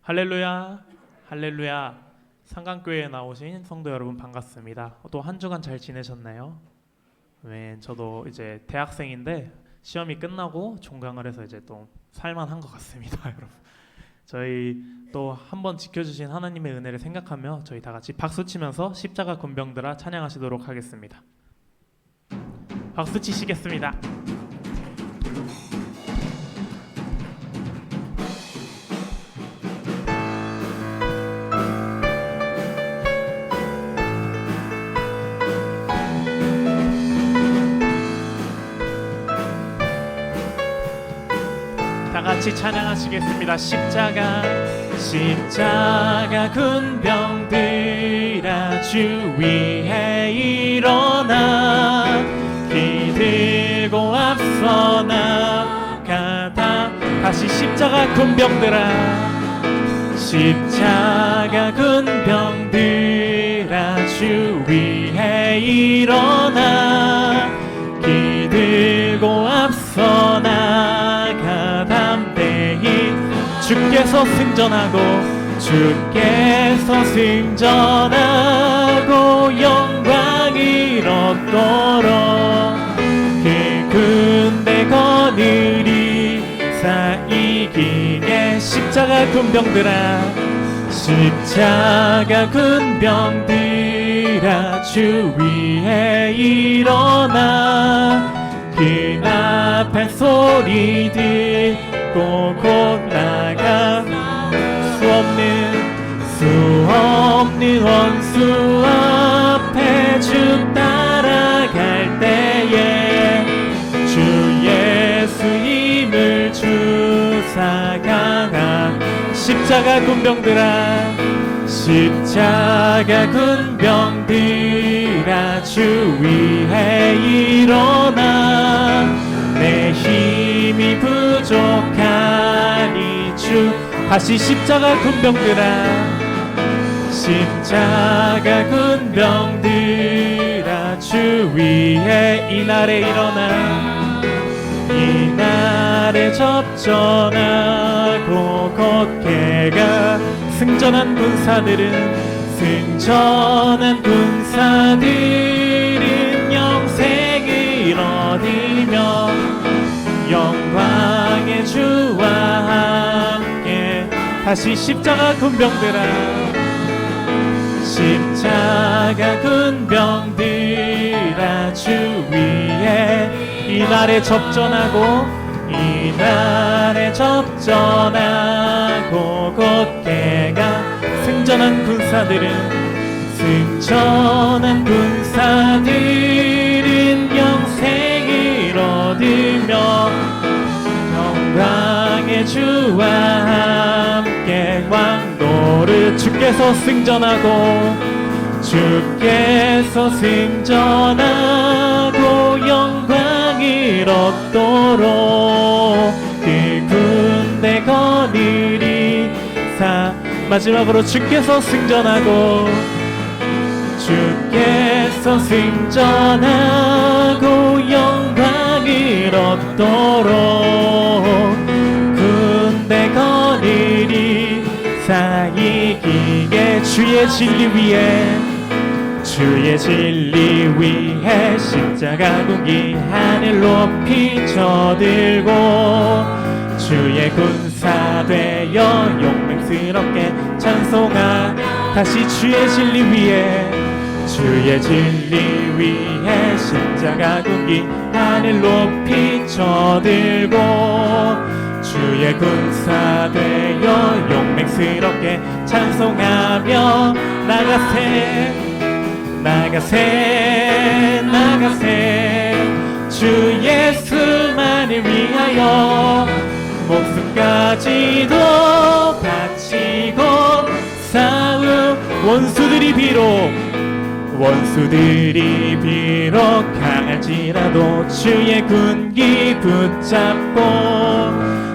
할렐루야, 할렐루야. 상강교회에 나오신 성도 여러분 반갑습니다. 또 한 주간 잘 지내셨나요? 네, 저도 이제 대학생인데 시험이 끝나고 종강을 해서 이제 또 살만한 것 같습니다, 여러분. 저희 또 한 번 지켜주신 하나님의 은혜를 생각하며 저희 다 같이 박수 치면서 십자가 군병들아 찬양하시도록 하겠습니다. 박수 치시겠습니다. 다 같이 찬양하시겠습니다. 십자가 군병들아 주 위에 일어나 기 들고 앞서 나가다. 다시 십자가 군병들아 주 위에 일어나 기 들고 앞서 나가. 담대히 주께서 승전하고 영광을 얻도록 그 군대 거느리사 이기게. 십자가 군병들아 주 위에 일어나 그 나팔 소리 듣고 곧 나가. 수 없는 원수 앞에 주 따라갈 때에 주 예수 힘을 주사가. 십자가 군병들아 주 위에 일어나 내 힘이 부족하니 주. 다시 십자가 군병들아 주 위에 이날에 일어나 이날에 접전하고 걷게 가. 승전한 군사들은 영생을 얻으며 영광의 주와 함께. 다시 십자가 군병들아 주 위에 이날에 접전하고 걷게 가. 승전한 군사들은 영생을 얻으며 영광의 주와 함께. 왕노릇 주께서 승전하고 영광을 얻도록 그 군대 거느리사. 마지막으로 주께서 승전하고 영광을 얻도록 군대 거느리사 이기게. 주의 진리 위에 십자가 군기 하늘 높이 쳐들고 주의 군사 되어 용맹스럽게 찬송하. 다시 주의 진리 위에 십자가 군기 하늘 높이 쳐들고 주의 군사 되어 용맹스럽게 찬송하며 나가세 주 예수만을 위하여 목숨까지도 바치고 싸움. 원수들이 비록 강할지라도 주의 군기 붙잡고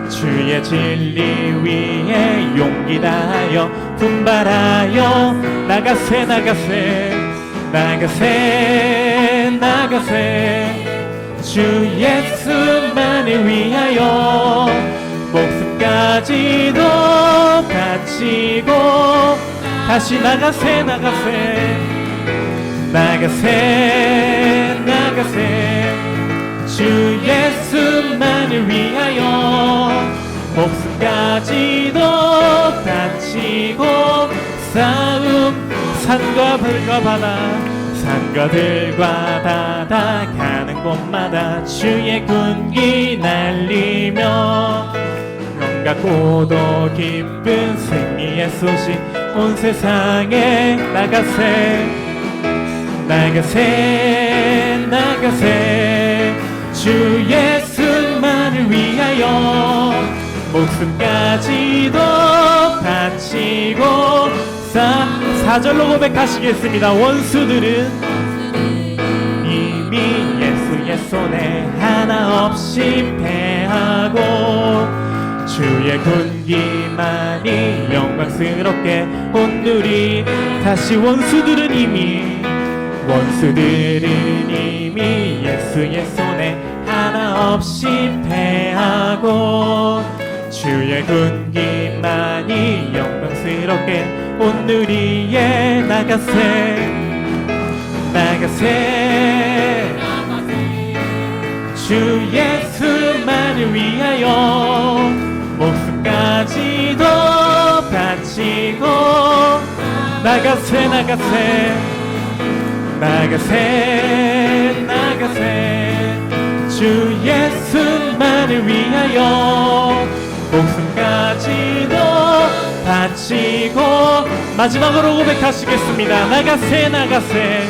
주의 진리 위에 용기 다하여 분발하여 나가세 주 예수만을 위하여 목숨까지 목숨까지도 바치고 다시 나가세 나가세 나가세 나가세 주 예수만을 위하여 목숨까지도 바치고 싸움 산과 들과 바다 산과 들과 바다 가는 곳마다 주의 군기 날리며 온갖 고도 기쁜 승리의 소식 온 세상에 나가세 나가세 나가세 주 예수만을 위하여 목숨까지도 바치고 4절로 고백하시겠습니다. 원수들은 이미 예수의 손에 하나 없이 패하고 주의 군기만이 영광스럽게 온누리 다시 원수들은 이미 예수의 손에 하나 없이 패하고 주의 군기만이 영광스럽게 온누리에 나가세 나가세 주 예수만을 위하여 목숨까지도 바치고 나가세 나가세 나가세 나가세 주 예수만을 위하여 목숨까지도 바치고 마지막으로 고백하시겠습니다. 나가세 나가세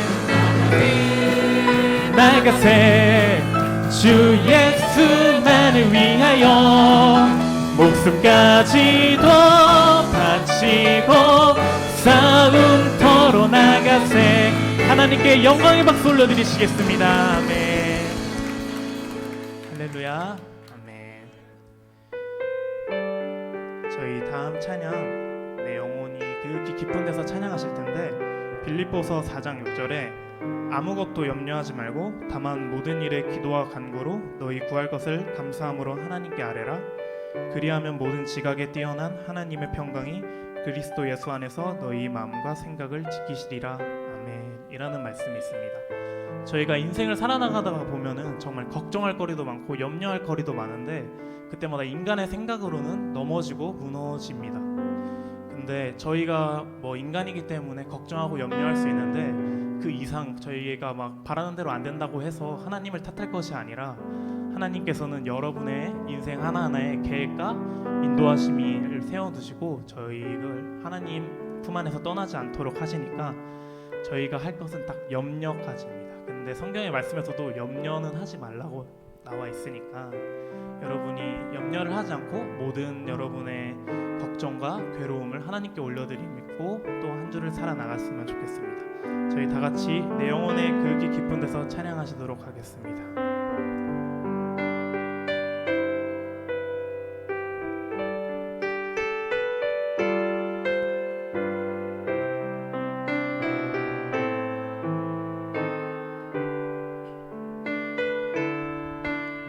나가세 주 예수만을 위하여 목숨까지도 바치고 싸움터로 나가세 하나님께 영광의 박수 올려드리시겠습니다. 아멘. 할렐루야. 아멘. 저희 다음 찬양 내 영혼이 그윽히 기쁜 데서 찬양하실 텐데 빌립보서 4장 6절에 아무것도 염려하지 말고 다만 모든 일에 기도와 간구로 너희 구할 것을 감사함으로 하나님께 아뢰라. 그리하면 모든 지각에 뛰어난 하나님의 평강이 그리스도 예수 안에서 너희 마음과 생각을 지키시리라. 아멘. 이라는 말씀이 있습니다. 저희가 인생을 살아나가다가 보면은 정말 걱정할 거리도 많고 염려할 거리도 많은데 그때마다 인간의 생각으로는 넘어지고 무너집니다. 근데 저희가 뭐 인간이기 때문에 걱정하고 염려할 수 있는데 그 이상 저희가 막 바라는 대로 안 된다고 해서 하나님을 탓할 것이 아니라 하나님께서는 여러분의 인생 하나하나에 계획과 인도하심을 세워두시고 저희를 하나님 품 안에서 떠나지 않도록 하시니까 저희가 할 것은 딱 염려까지입니다. 근데 성경의 말씀에서도 염려는 하지 말라고 나와 있으니까 여러분이 염려를 하지 않고 모든 여러분의 걱정과 괴로움을 하나님께 올려드리고 또 한 주를 살아나갔으면 좋겠습니다. 저희 다 같이 내 영혼의 그윽히 기쁜 데서 찬양하시도록 하겠습니다.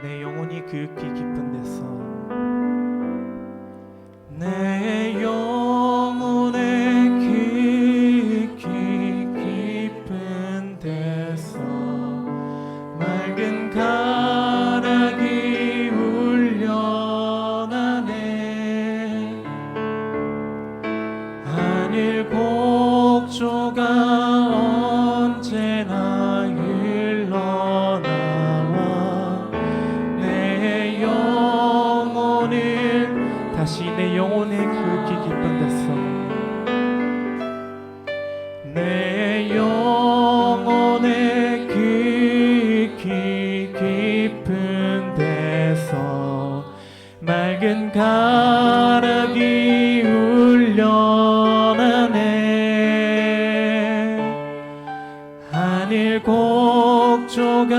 내 영혼이 그윽히 기쁜 데서 내 영혼의 그윽히 깊은 데서 맑은 가락이 울려나네. 하늘 곡조가 언제나 흘러나와 내 영혼을 다시 내 영혼의 그윽히 기쁜 데서 내 영혼의 그윽히 깊은 데서 맑은 가락이 울려나네. 하늘 곡조가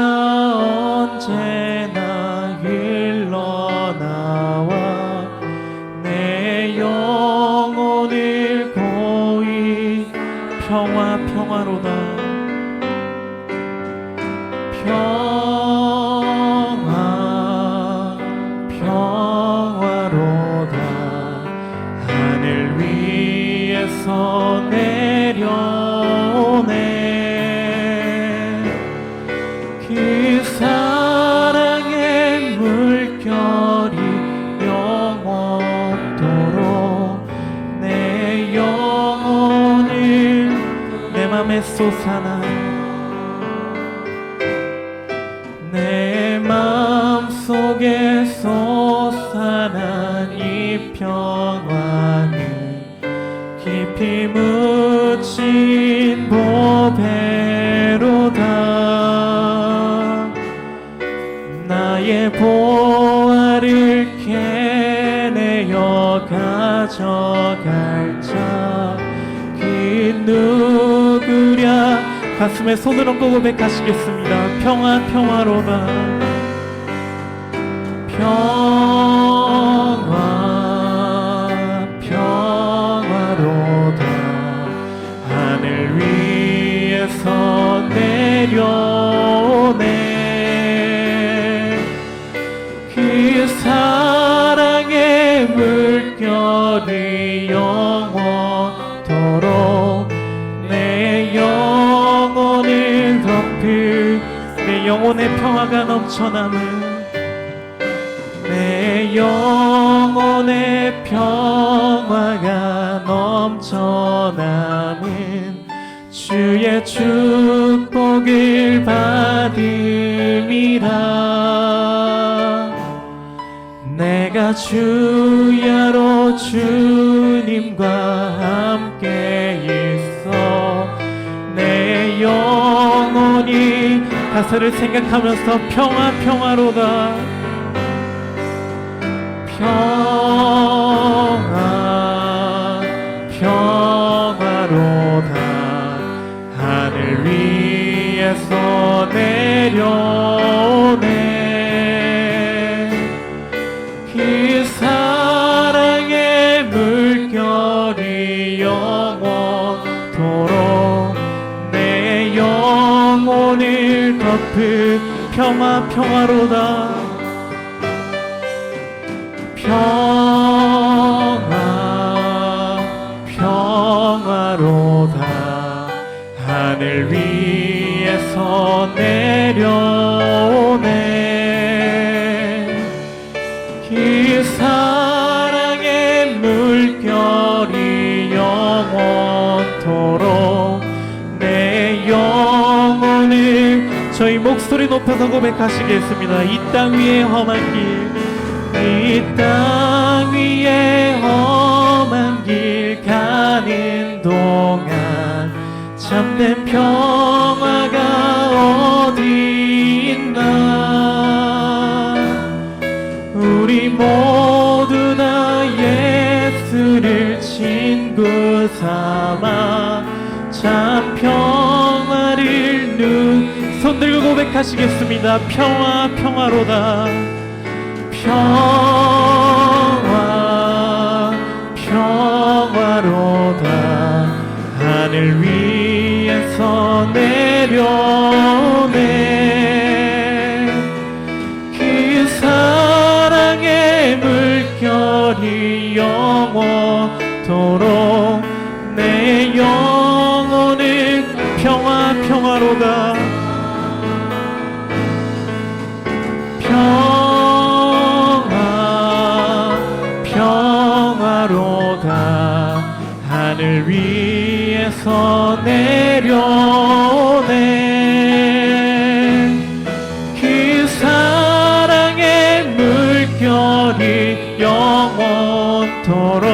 언제나 흘러나와 내 영혼을 고이 평화로다 평화로다 내려오네. 그 사랑의 물결이 영원토록 내 영혼을 내 맘에 솟아나 내 마음속에 솟아난 이 평화는 깊이 묻힌 보배로다. 나의 보화를 캐내어 가져갈 자 그 누구랴. 가슴에 손을 얹고 고백하시겠습니다. 평화 평화로다. 평화 평화로다. 하늘 위에서 내려오네. 그 사랑의 물결이 영원토록 내 영혼을 덮을 내 영혼의 평화가 넘쳐남은 내 영혼의 평화가 넘쳐남은 주의 축복을 받음이라. 내가 주야로 주님과 함께 있어 내 영혼이 가사를 생각하면서 평화 평화로다. 평화 평화로다. 하늘 위에서 내려오네. 그 사랑의 물결이 영원토록 내 영혼을 덮을 평화 평화로다. 평화 평화로다. 하늘 위에서 내려오네. 그 사랑의 물결이 영원토록 내 영혼을 저희 목소리 높여서 고백하시겠습니다. 이 땅 위에 험한 길, 이 땅 위에 험한 길 가는 동안 참된 평화가 어디 있나. 우리 모두 다 예수를 친구 삼아 참 평화를 손 들고 고백하시겠습니다. 평화 평화로다. 평화 평화로다. 하늘 위에서 내려오네. 그 사랑의 물결이 영원토록 내 영혼을 평화 평화로다. 평화로다. 하늘 위에서 내려오네. 그 사랑의 물결이 영원토록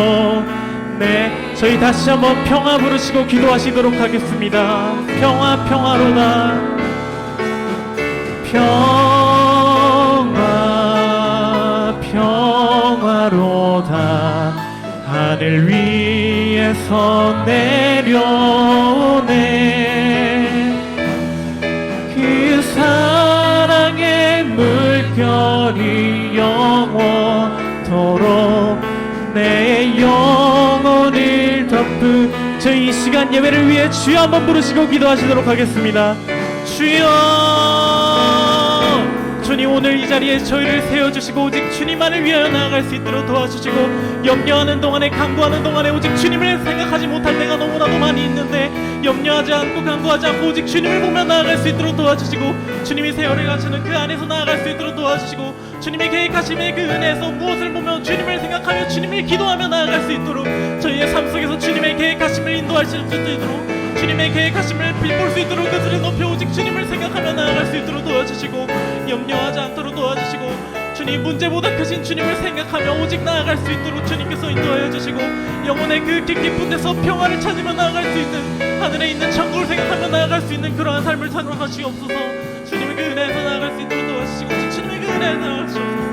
저희 다시 한번 평화 부르시고 기도하시도록 하겠습니다. 평화 평화로다. 평화 평화로다. 하늘 위에서 내려오네. 그 사랑의 물결이 영원토록 내 영혼을 덮은 저희 이 시간 예배를 위해 주여 한번 부르시고 기도하시도록 하겠습니다. 주여 주님 오늘 이 자리에 저희를 세워주시고 오직 주님만을 위하여 나아갈 수 있도록 도와주시고 염려하는 동안에 간구하는 동안에 오직 주님을 생각하지 못할 때가 너무나도 많이 있는데 염려하지 않고 간구하지 않고 오직 주님을 보며 나아갈 수 있도록 도와주시고 주님이 세월을 갖추는 그 안에서 나아갈 수 있도록 도와주시고 주님이 계획하심의 그 은혜에서 무엇을 보며 주님을 생각하며 주님을 기도하며 나아갈 수 있도록 저희의 삶 속에서 주님의 계획하심을 인도할 수 있도록 주님의 계획하심을 볼 수 있도록 그들을 높여 오직 주님을 생각하며 나아갈 수 있도록 도와주시고 염려하지 않도록 도와주시고 주님 문제보다 크신 주님을 생각하며 오직 나아갈 수 있도록 주님께서 인도하여 주시고 영혼의 그 깊은 데서 평화를 찾으며 나아갈 수 있는 하늘에 있는 천국을 생각하며 나아갈 수 있는 그러한 삶을 살아가시옵소서. 주님의 그 은혜에서 나아갈 수 있도록 도와주시고 주님의 그 은혜에서 나아갈 수 없소서.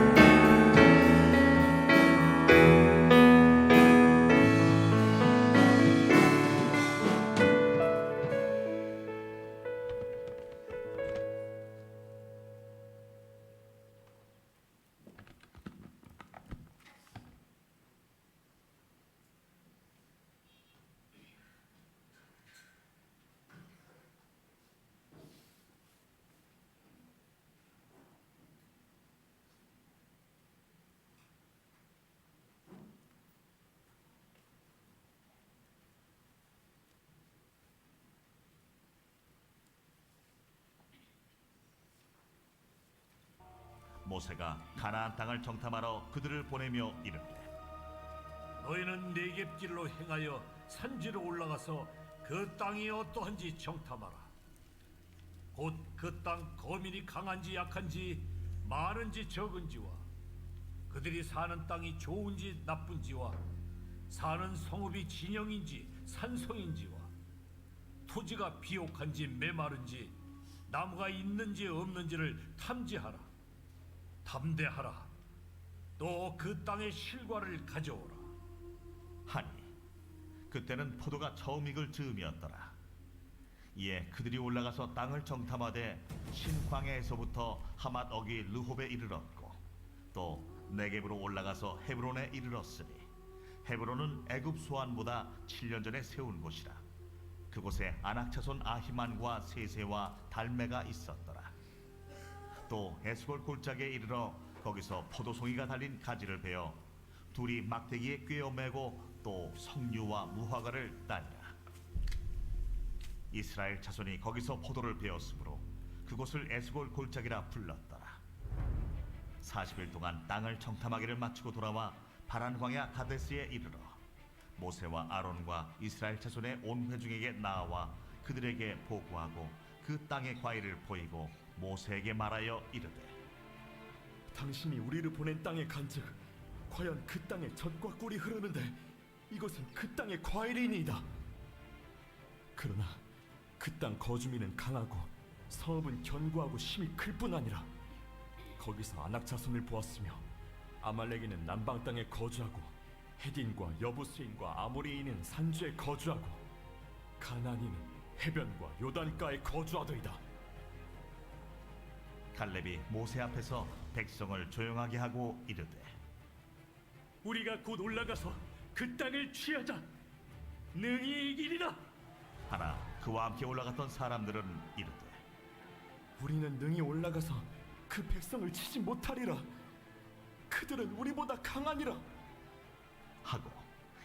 모세가 가나안 땅을 정탐하러 그들을 보내며 이르되 너희는 네겝길로 행하여 산지로 올라가서 그 땅이 어떠한지 정탐하라. 곧 그 땅 거민이 강한지 약한지 많은지 적은지와 그들이 사는 땅이 좋은지 나쁜지와 사는 성읍이 진영인지 산성인지와 토지가 비옥한지 메마른지 나무가 있는지 없는지를 탐지하라. 담대하라. 또 그 땅의 실과를 가져오라. 하니 그때는 포도가 처음 익을 즈음이었더라. 이에 그들이 올라가서 땅을 정탐하되 신광야에서부터 하맛 어귀 르홉에 이르렀고 또 네겝으로 올라가서 헤브론에 이르렀으니 헤브론은 애굽 소안보다 7년 전에 세운 곳이라. 그곳에 아낙 자손 아히만과 세세와 달메가 있었더라. 또 에스골 골짜기에 이르러 거기서 포도송이가 달린 가지를 베어 둘이 막대기에 꿰어 매고 또 석류와 무화과를 따니라. 이스라엘 자손이 거기서 포도를 베었으므로 그곳을 에스골 골짜기라 불렀더라. 40일 동안 땅을 정탐하기를 마치고 돌아와 바란 광야 가데스에 이르러 모세와 아론과 이스라엘 자손의 온 회중에게 나아와 그들에게 보고하고 그 땅의 과일을 보이고 모세에게 말하여 이르되 당신이 우리를 보낸 땅에 간즉 과연 그 땅에 젖과 꿀이 흐르는데 이것은 그 땅의 과일이니이다. 그러나 그 땅 거주민은 강하고 성읍은 견고하고 힘이 클 뿐 아니라 거기서 아낙 자손을 보았으며 아말렉인은 남방 땅에 거주하고 헤딘과 여부스인과 아모리인은 산주에 거주하고 가나안인은 해변과 요단가에 거주하더이다. 갈렙이 모세 앞에서 백성을 조용하게 하고 이르되 우리가 곧 올라가서 그 땅을 취하자. 능히 이기리라. 하나 그와 함께 올라갔던 사람들은 이르되 우리는 능히 올라가서 그 백성을 치지 못하리라. 그들은 우리보다 강하니라. 하고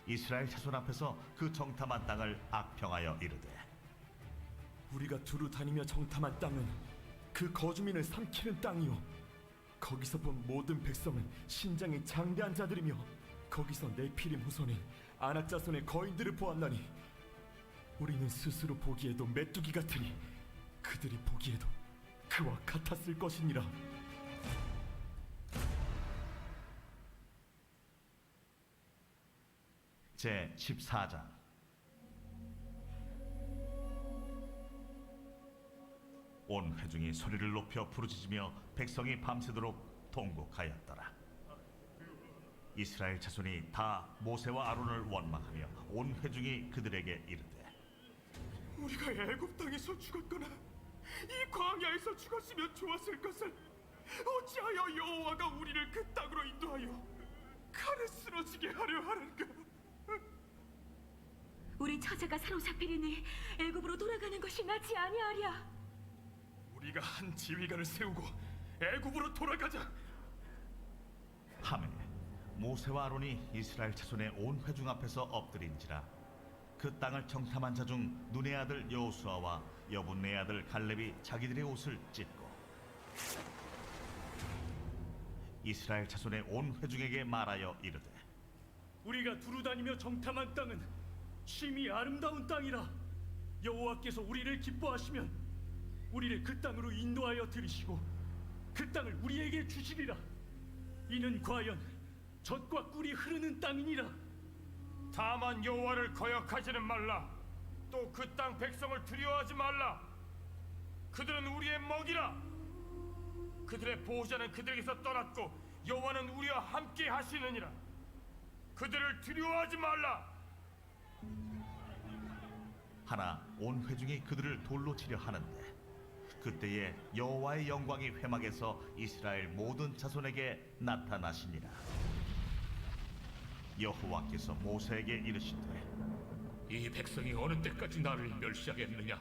이스라엘 자손 앞에서 그 정탐한 땅을 악평하여 이르되 우리가 두루 다니며 정탐한 땅은 그 거주민을 삼키는 땅이요 거기서 본 모든 백성은 신장이 장대한 자들이며 거기서 네피림 후손인 아낙 자손의 거인들을 보았나니 우리는 스스로 보기에도 메뚜기 같으니 그들이 보기에도 그와 같았을 것이니라. 제 14장 온 회중이 소리를 높여 부르짖으며 백성이 밤새도록 통곡하였더라. 이스라엘 자손이 다 모세와 아론을 원망하며 온 회중이 그들에게 이르되 우리가 애굽 땅에서 죽었거나 이 광야에서 죽었으면 좋았을 것을 어찌하여 여호와가 우리를 그 땅으로 인도하여 칼에 쓰러지게 하려 하는가? 우리 처자가 사로잡히리니 애굽으로 돌아가는 것이 낫지 아니하랴. 우리가 한 지휘관을 세우고 애굽으로 돌아가자. 하매 모세와 아론이 이스라엘 자손의 온 회중 앞에서 엎드린지라. 그 땅을 정탐한 자 중 눈의 아들 여호수아와 여분의 아들 갈렙이 자기들의 옷을 찢고 이스라엘 자손의 온 회중에게 말하여 이르되 우리가 두루다니며 정탐한 땅은 심히 아름다운 땅이라. 여호와께서 우리를 기뻐하시면 우리를 그 땅으로 인도하여 들이시고 그 땅을 우리에게 주시리라. 이는 과연 젖과 꿀이 흐르는 땅이니라. 다만 여호와를 거역하지는 말라. 또 그 땅 백성을 두려워하지 말라. 그들은 우리의 먹이라. 그들의 보호자는 그들에게서 떠났고 여호와는 우리와 함께 하시느니라. 그들을 두려워하지 말라. 하나 온 회중이 그들을 돌로 치려 하는데 그때에 여호와의 영광이 회막에서 이스라엘 모든 자손에게 나타나시니라. 여호와께서 모세에게 이르시되 이 백성이 어느 때까지 나를 멸시하겠느냐?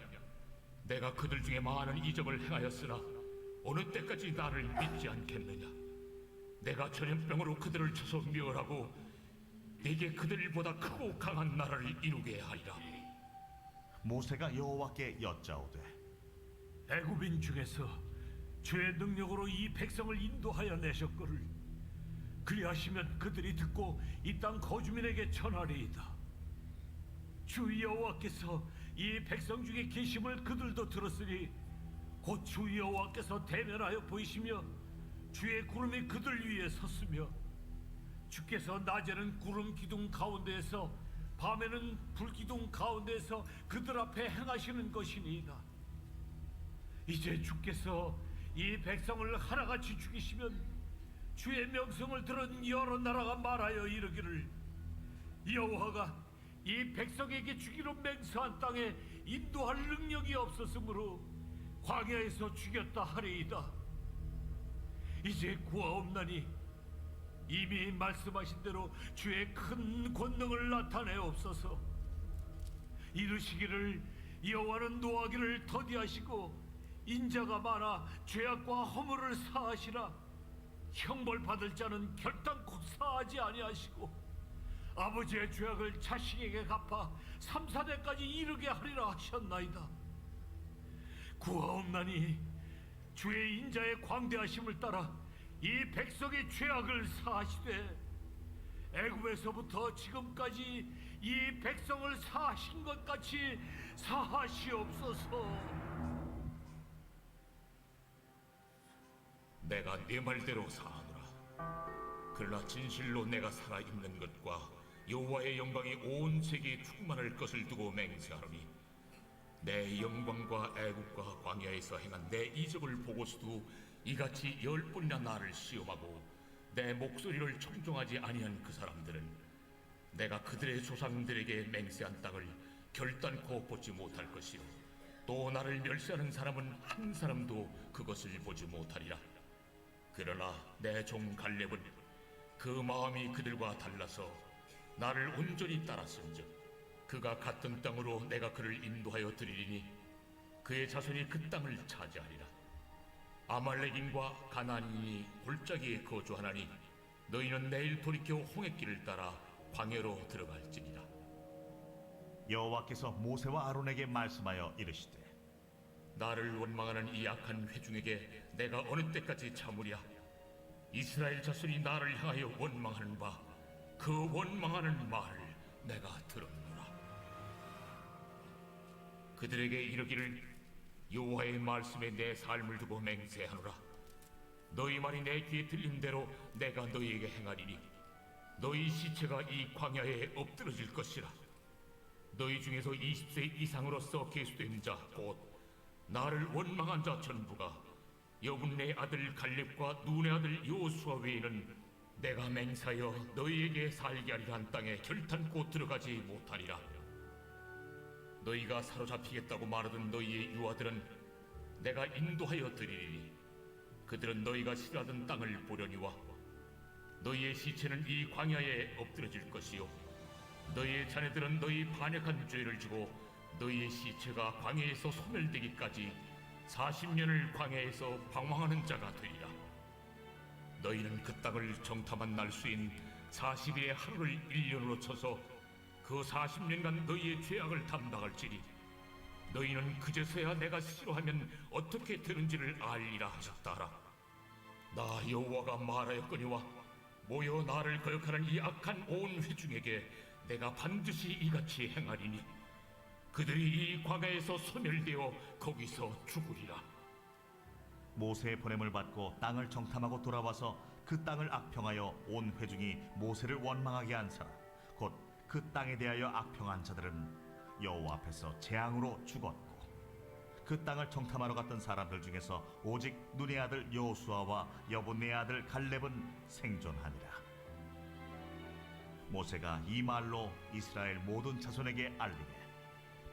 내가 그들 중에 많은 이적을 행하였으나 어느 때까지 나를 믿지 않겠느냐? 내가 전염병으로 그들을 쳐서 멸하고 네게 그들보다 크고 강한 나라를 이루게 하리라. 모세가 여호와께 여짜오되 애굽인 중에서 주의 능력으로 이 백성을 인도하여 내셨거를 그리하시면 그들이 듣고 이 땅 거주민에게 전하리이다. 주 여호와께서 이 백성 중에 계심을 그들도 들었으니 곧 주 여호와께서 대면하여 보이시며 주의 구름이 그들 위에 섰으며 주께서 낮에는 구름 기둥 가운데에서 밤에는 불 기둥 가운데에서 그들 앞에 행하시는 것이니이다. 이제 주께서 이 백성을 하나같이 죽이시면 주의 명성을 들은 여러 나라가 말하여 이르기를 여호와가 이 백성에게 주기로 맹세한 땅에 인도할 능력이 없었으므로 광야에서 죽였다 하리이다. 이제 구하옵나니 이미 말씀하신 대로 주의 큰 권능을 나타내옵소서. 이르시기를 여호와는 노하기를 더디하시고 인자가 많아 죄악과 허물을 사하시라. 형벌 받을 자는 결단코 사하지 아니하시고 아버지의 죄악을 자식에게 갚아 3, 4대까지 이르게 하리라 하셨나이다. 구하옵나니 주의 인자의 광대하심을 따라 이 백성의 죄악을 사하시되 애굽에서부터 지금까지 이 백성을 사하신 것 같이 사하시옵소서. 내가 네 말대로 사하노라. 그러나 진실로 내가 살아있는 것과 여호와의 영광이 온 세계에 충만할 것을 두고 맹세하노니 내 영광과 애국과 광야에서 행한 내 이적을 보고서도 이같이 10번이나 나를 시험하고 내 목소리를 청종하지 아니한 그 사람들은 내가 그들의 조상들에게 맹세한 땅을 결단코 보지 못할 것이요 또 나를 멸시하는 사람은 한 사람도 그것을 보지 못하리라. 그러나 내 종 갈렙은 그 마음이 그들과 달라서 나를 온전히 따랐은즉 그가 갔던 땅으로 내가 그를 인도하여 드리리니 그의 자손이 그 땅을 차지하리라. 아말렉인과 가나안인이 골짜기에 거주하나니 너희는 내일 돌이켜 홍해길을 따라 광야로 들어갈지니라. 여호와께서 모세와 아론에게 말씀하여 이르시되 나를 원망하는 이 악한 회중에게 내가 어느 때까지 참으랴? 이스라엘 자손이 나를 향하여 원망하는 바 그 원망하는 말을 내가 들었노라. 그들에게 이르기를 여호와의 말씀에 내 삶을 두고 맹세하노라. 너희 말이 내 귀에 들린 대로 내가 너희에게 행하리니 너희 시체가 이 광야에 엎드러질 것이라. 너희 중에서 20세 이상으로서 계수된 자 곧 나를 원망한 자 전부가 여분네 아들 갈렙과 눈의 아들 여호수아 외에는 내가 맹세하여 너희에게 살게 하리라 한 땅에 결탄코 들어가지 못하리라. 너희가 사로잡히겠다고 말하던 너희의 유아들은 내가 인도하여 드리리니 그들은 너희가 싫어하던 땅을 보려니와 너희의 시체는 이 광야에 엎드러질 것이요 너희의 자녀들은 너희 반역한 죄를 지고 너희의 시체가 광야에서 소멸되기까지 40년을 광야에서 방황하는 자가 되리라. 너희는 그 땅을 정탐한 날수인 40일의 하루를 1년으로 쳐서 그 40년간 너희의 죄악을 담당할지니 너희는 그제서야 내가 싫어하면 어떻게 되는지를 알리라 하셨다라. 나 여호와가 말하였거니와 모여 나를 거역하는 이 악한 온 회중에게 내가 반드시 이같이 행하리니 그들이 이 광야에서 소멸되어 거기서 죽으리라. 모세의 보냄을 받고 땅을 정탐하고 돌아와서 그 땅을 악평하여 온 회중이 모세를 원망하게 한사 곧 그 땅에 대하여 악평한 자들은 여호와 앞에서 재앙으로 죽었고 그 땅을 정탐하러 갔던 사람들 중에서 오직 눈의 아들 여호수아와 여분의 아들 갈렙은 생존하니라. 모세가 이 말로 이스라엘 모든 자손에게 알리매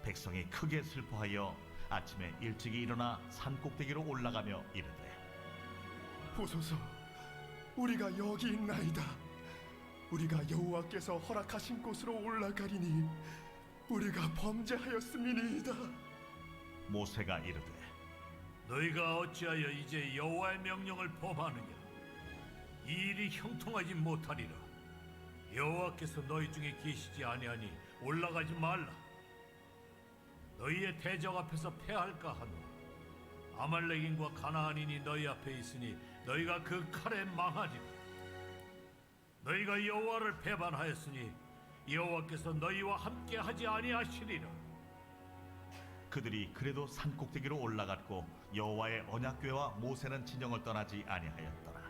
백성이 크게 슬퍼하여 아침에 일찍이 일어나 산 꼭대기로 올라가며 이르되 보소서, 우리가 여기 있나이다. 우리가 여호와께서 허락하신 곳으로 올라가리니 우리가 범죄하였음이니이다. 모세가 이르되 너희가 어찌하여 이제 여호와의 명령을 범하느냐? 이 일이 형통하지 못하리라. 여호와께서 너희 중에 계시지 아니하니 올라가지 말라. 너희의 대적 앞에서 패할까 하노. 아말렉인과 가나안인이 너희 앞에 있으니 너희가 그 칼에 망하리라. 너희가 여호와를 배반하였으니 여호와께서 너희와 함께 하지 아니하시리라. 그들이 그래도 산 꼭대기로 올라갔고 여호와의 언약궤와 모세는 진영을 떠나지 아니하였더라.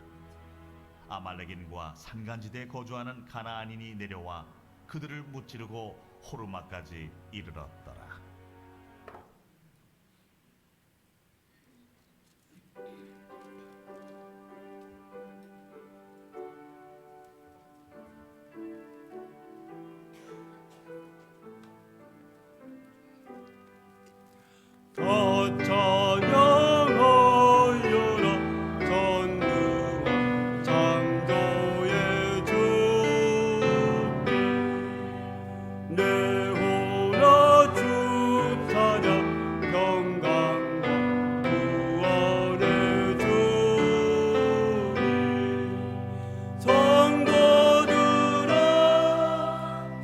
아말렉인과 산간지대에 거주하는 가나안인이 내려와 그들을 무찌르고 호르마까지 이르렀더라. 찬양하여라 전능한 창조의 주님 내 호라 주 찬양 평강과 구원의 주님 성도들아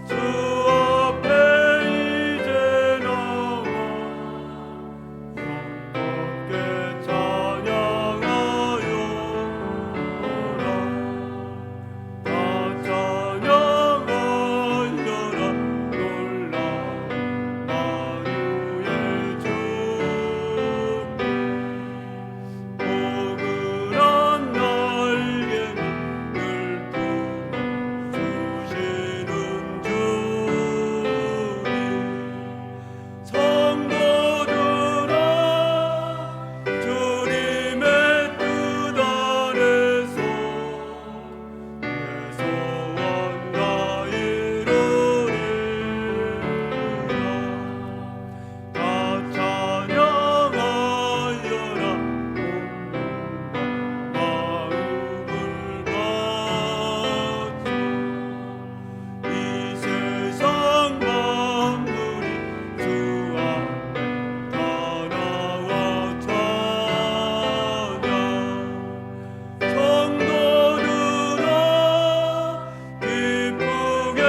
주 앞에 이제 나와 함께 찬양하여라 다 찬양하여라 놀라운 만유의 주님 포근한 날개를 품어주시는 주님 성도들아 주님의 뜻 아래서 내 소원 다 이루리라 다 찬양하여라 마음을 갖춰 이 세상 만물이 주 앞에 다 나와 찬양 성도들아 기쁘게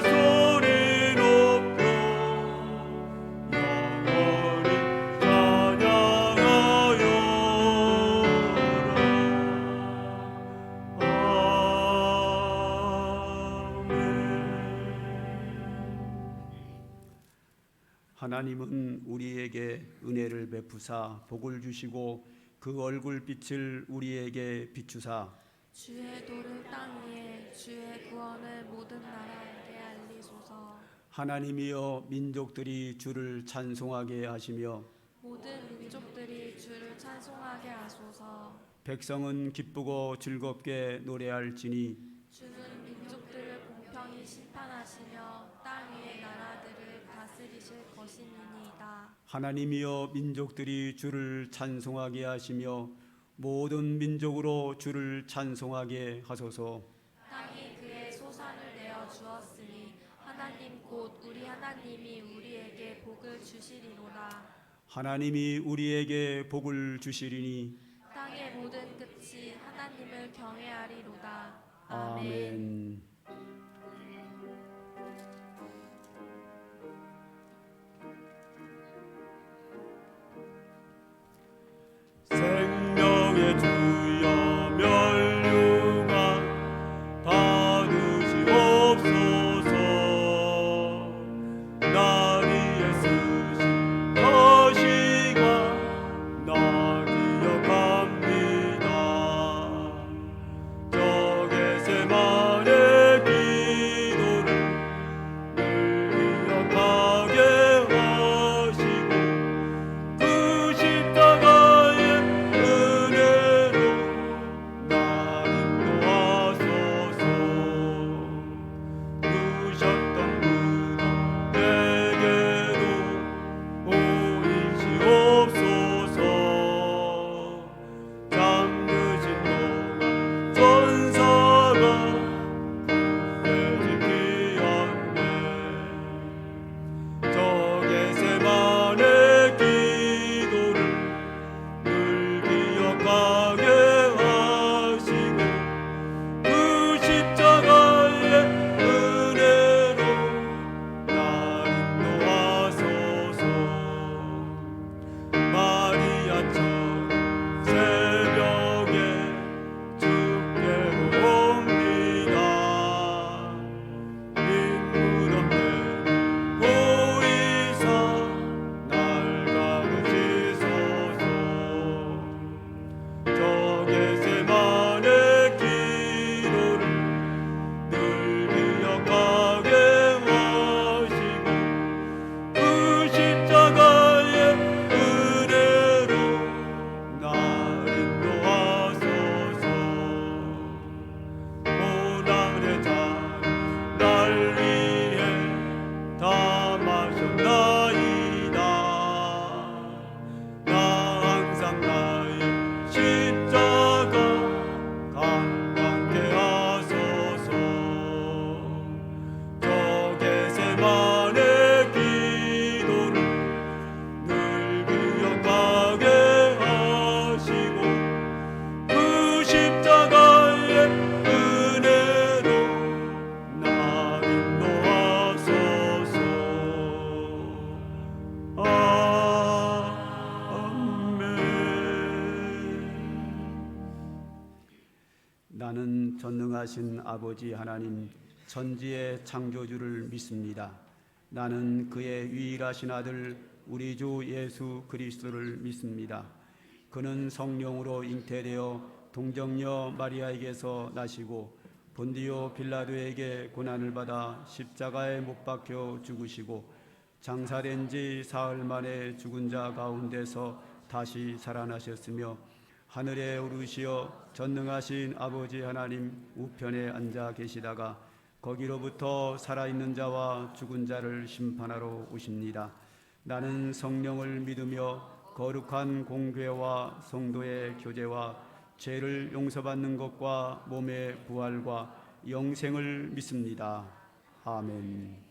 소리 높여 영원히 하나님은 우리에게 은혜를 베푸사 복을 주시고 그 얼굴빛을 우리에게 비추사 주의 도를 땅 위에 주의 구원을 모든 나라에게 알리소서. 하나님이여 민족들이 주를 찬송하게 하시며 모든 민족들이 주를 찬송하게 하소서. 백성은 기쁘고 즐겁게 노래할지니 주는 민족들을 공평히 심판하시며 땅 위의 나라들을 다스리실 것이니이다. 하나님이여 민족들이 주를 찬송하게 하시며 모든 민족으로 주를 찬송하게 하소서. 땅이 그의 소산을 내어 주었으니 하나님 곧 우리 하나님이 우리에게 복을 주시리로다. 하나님이 우리에게 복을 주시리니 땅의 모든 끝이 하나님 하나님을 경외하리로다. 아멘. 생명의 주여 멸류관 받으시옵소서. 나 위에 쓰신 것이가 나 기억합니다. 저 겟세마네 기도를 늘 기억하게 하시고 그 십자가의 은혜로 날 인도하소서. 누셨던 그날 내게로 보이시옵소서. 잠드신 동안 천사가 굳게 지키었네. 저 겟세마네 기도를 늘 기억하게 하시고 그 십자가의 은혜로 날 인도하소서. 마리아처럼 새벽에 주께로 옵니다. 빈 무덤 보이사 날 가르치소서. 저 겟세마네 기도를 늘 기억하게 하시고 그 십자가의 은혜로 날 인도하소서. 고난의 잔날 위해 다 마셨나이다. 나 항상 나의 십자가 감당케 하소서. 저 겟세마네 기도를 늘 기억하게 하시고 그 십자가의 은혜로 날 인도하소서. 아멘. 나는 전능하신 아버지 하나님 천지의 창조주를 믿습니다. 나는 그의 유일하신 아들 우리 주 예수 그리스도를 믿습니다. 그는 성령으로 잉태되어 동정녀 마리아에게서 나시고 본디오 빌라도에게 고난을 받아 십자가에 못 박혀 죽으시고 장사된 지 사흘 만에 죽은 자 가운데서 다시 살아나셨으며 하늘에 오르시어 전능하신 아버지 하나님 우편에 앉아 계시다가 거기로부터 살아있는 자와 죽은 자를 심판하러 오십니다. 나는 성령을 믿으며 거룩한 공회와 성도의 교제와 죄를 용서받는 것과 몸의 부활과 영생을 믿습니다. 아멘.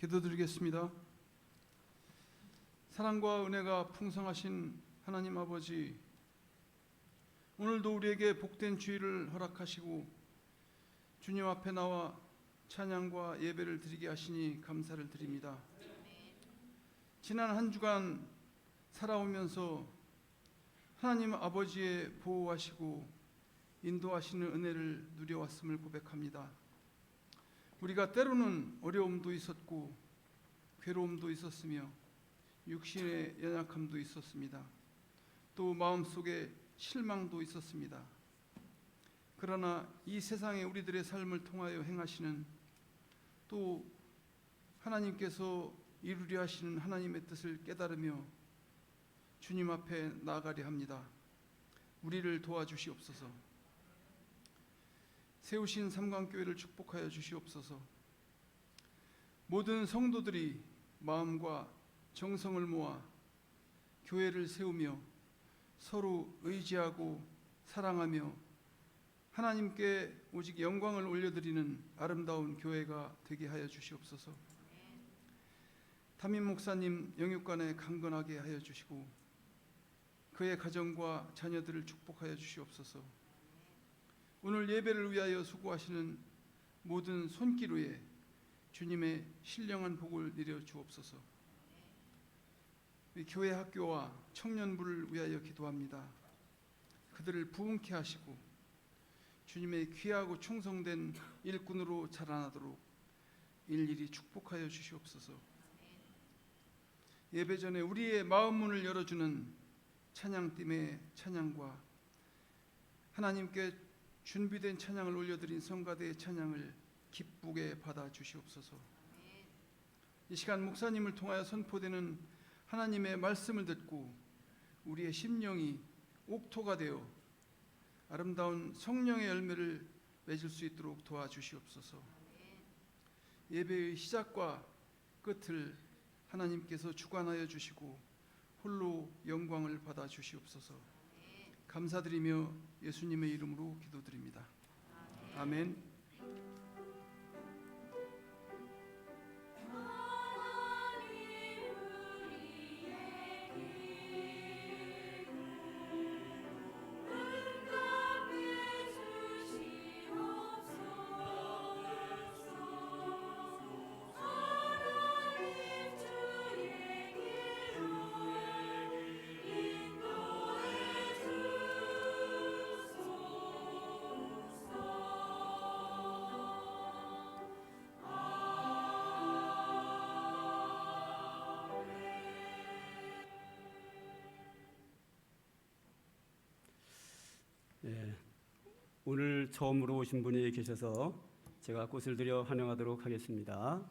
기도드리겠습니다. 사랑과 은혜가 풍성하신 하나님 아버지, 오늘도 우리에게 복된 주일을 허락하시고 주님 앞에 나와 찬양과 예배를 드리게 하시니 감사를 드립니다. 지난 한 주간 살아오면서 하나님 아버지의 보호하시고 인도하시는 은혜를 누려왔음을 고백합니다. 우리가 때로는 어려움도 있었고 괴로움도 있었으며 육신의 연약함도 있었습니다. 또 마음속에 실망도 있었습니다. 그러나 이 세상에 우리들의 삶을 통하여 행하시는, 또 하나님께서 이루려 하시는 하나님의 뜻을 깨달으며 주님 앞에 나아가려 합니다. 우리를 도와주시옵소서. 세우신 삼강교회를 축복하여 주시옵소서. 모든 성도들이 마음과 정성을 모아 교회를 세우며 서로 의지하고 사랑하며 하나님께 오직 영광을 올려드리는 아름다운 교회가 되게 하여 주시옵소서. 담임 목사님 영육간에 강건하게 하여 주시고 그의 가정과 자녀들을 축복하여 주시옵소서. 오늘 예배를 위하여 수고하시는 모든 손길 위에 주님의 신령한 복을 내려 주옵소서. 우리 교회 학교와 청년부를 위하여 기도합니다. 그들을 부흥케 하시고 주님의 귀하고 충성된 일꾼으로 자라나도록 일일이 축복하여 주시옵소서. 예배 전에 우리의 마음 문을 열어주는 찬양팀의 찬양과 하나님께 준비된 찬양을 올려드린 성가대의 찬양을 기쁘게 받아 주시옵소서. 이 시간 목사님을 통하여 선포되는 하나님의 말씀을 듣고 우리의 심령이 옥토가 되어 아름다운 성령의 열매를 맺을 수 있도록 도와주시옵소서. 예배의 시작과 끝을 하나님께서 주관하여 주시고 홀로 영광을 받아 주시옵소서. 감사드리며 예수님의 이름으로 기도드립니다. 아멘. 오늘 처음으로 오신 분이 계셔서 제가 꽃을 드려 환영하도록 하겠습니다.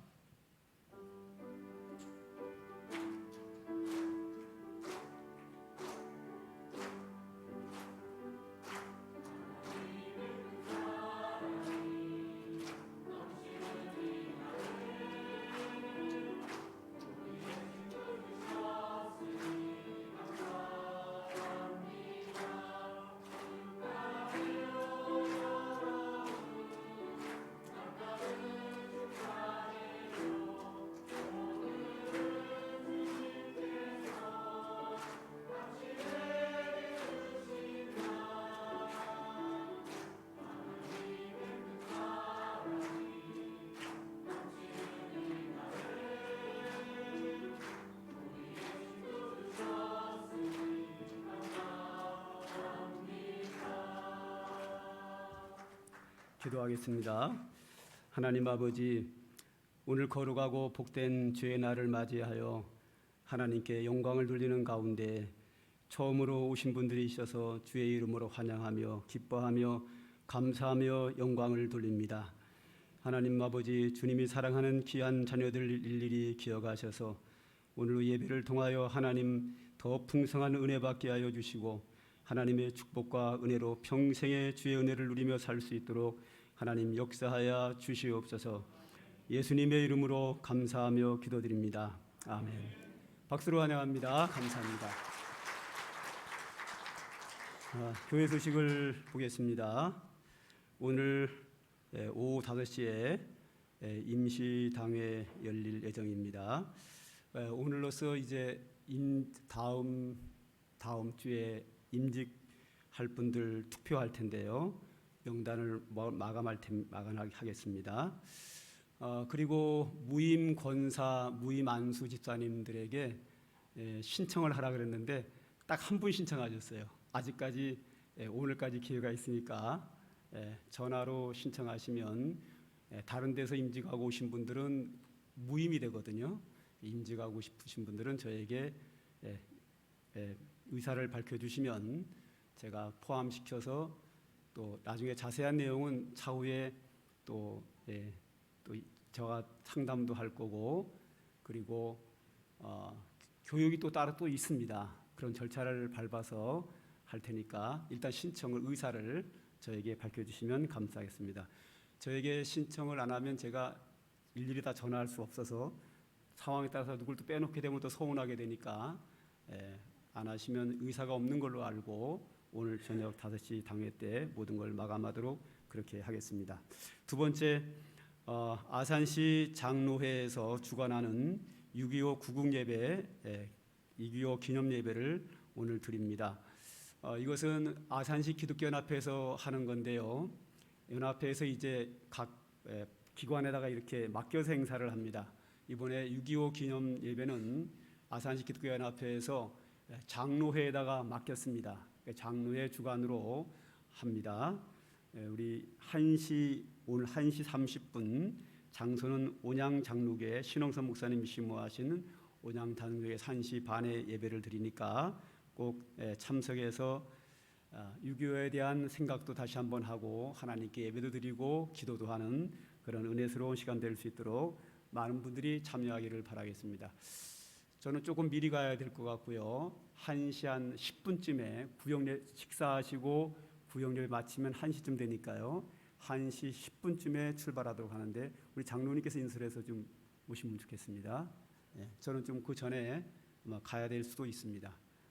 기도하겠습니다. 하나님 아버지, 오늘 거룩하고 복된 주의 날을 맞이하여 하나님께 영광을 돌리는 가운데 처음으로 오신 분들이 있어서 주의 이름으로 환영하며 기뻐하며 감사하며 영광을 돌립니다. 하나님 아버지, 주님이 사랑하는 귀한 자녀들 일일이 기억하셔서 오늘 예배를 통하여 하나님 더 풍성한 은혜 받게 하여 주시고 하나님의 축복과 은혜로 평생의 주의 은혜를 누리며 살 수 있도록 하나님 역사하여 주시옵소서. 예수님의 이름으로 감사하며 기도드립니다. 아멘. 박수로 환영합니다. 감사합니다. 교회 소식을 보겠습니다. 오늘 오후 5시에 임시당회 열릴 예정입니다. 오늘로서 이제 다음 주에 임직할 분들 투표할 텐데요. 명단을 마감하겠습니다. 그리고 무임 권사, 무임 안수 집사님들에게 신청을 하라 그랬는데 딱 한 분 신청하셨어요. 아직까지 오늘까지 기회가 있으니까 전화로 신청하시면 다른 데서 임직하고 오신 분들은 무임이 되거든요. 임직하고 싶으신 분들은 저에게 의사를 밝혀주시면 제가 포함시켜서 또 나중에 자세한 내용은 차후에 또 저가 상담도 할 거고 그리고 교육이 또 따로 또 있습니다. 그런 절차를 밟아서 할 테니까 일단 의사를 저에게 밝혀주시면 감사하겠습니다. 저에게 신청을 안 하면 제가 일일이 다 전화할 수 없어서 상황에 따라서 누굴 또 빼놓게 되면 또 서운하게 되니까 안 하시면 의사가 없는 걸로 알고 오늘 저녁 5시 당회 때 모든 걸 마감하도록 그렇게 하겠습니다. 두 번째, 아산시 장로회에서 주관하는 6.25 구국예배, 6.25 기념예배를 오늘 드립니다. 이것은 아산시 기독교연합회에서 하는 건데요. 연합회에서 이제 각 기관에다가 이렇게 맡겨서 행사를 합니다. 이번에 6.25 기념예배는 아산시 기독교연합회에서 장로회에다가 맡겼습니다. 장로회 주관으로 합니다. 우리 오늘 1시 30분 장소는 온양 장로교회 신홍선 목사님이 심호하시는 온양 장로교회 1시 반에 예배를 드리니까 꼭 참석해서 6.25에 대한 생각도 다시 한번 하고 하나님께 예배도 드리고 기도도 하는 그런 은혜스러운 시간 될 수 있도록 많은 분들이 참여하기를 바라겠습니다. 저는 조금 미리 가야 될 것 같고요. 1시 한 10분쯤에 식사하시고 구역예배 마치면 1시쯤 되니까요. 1시 10분쯤에 출발하도록 하는데 우리 장로님께서 인솔 해서 좀 오시면 좋겠습니다. 저는 좀 그 전에 아마 가야 될 수도 있습니다.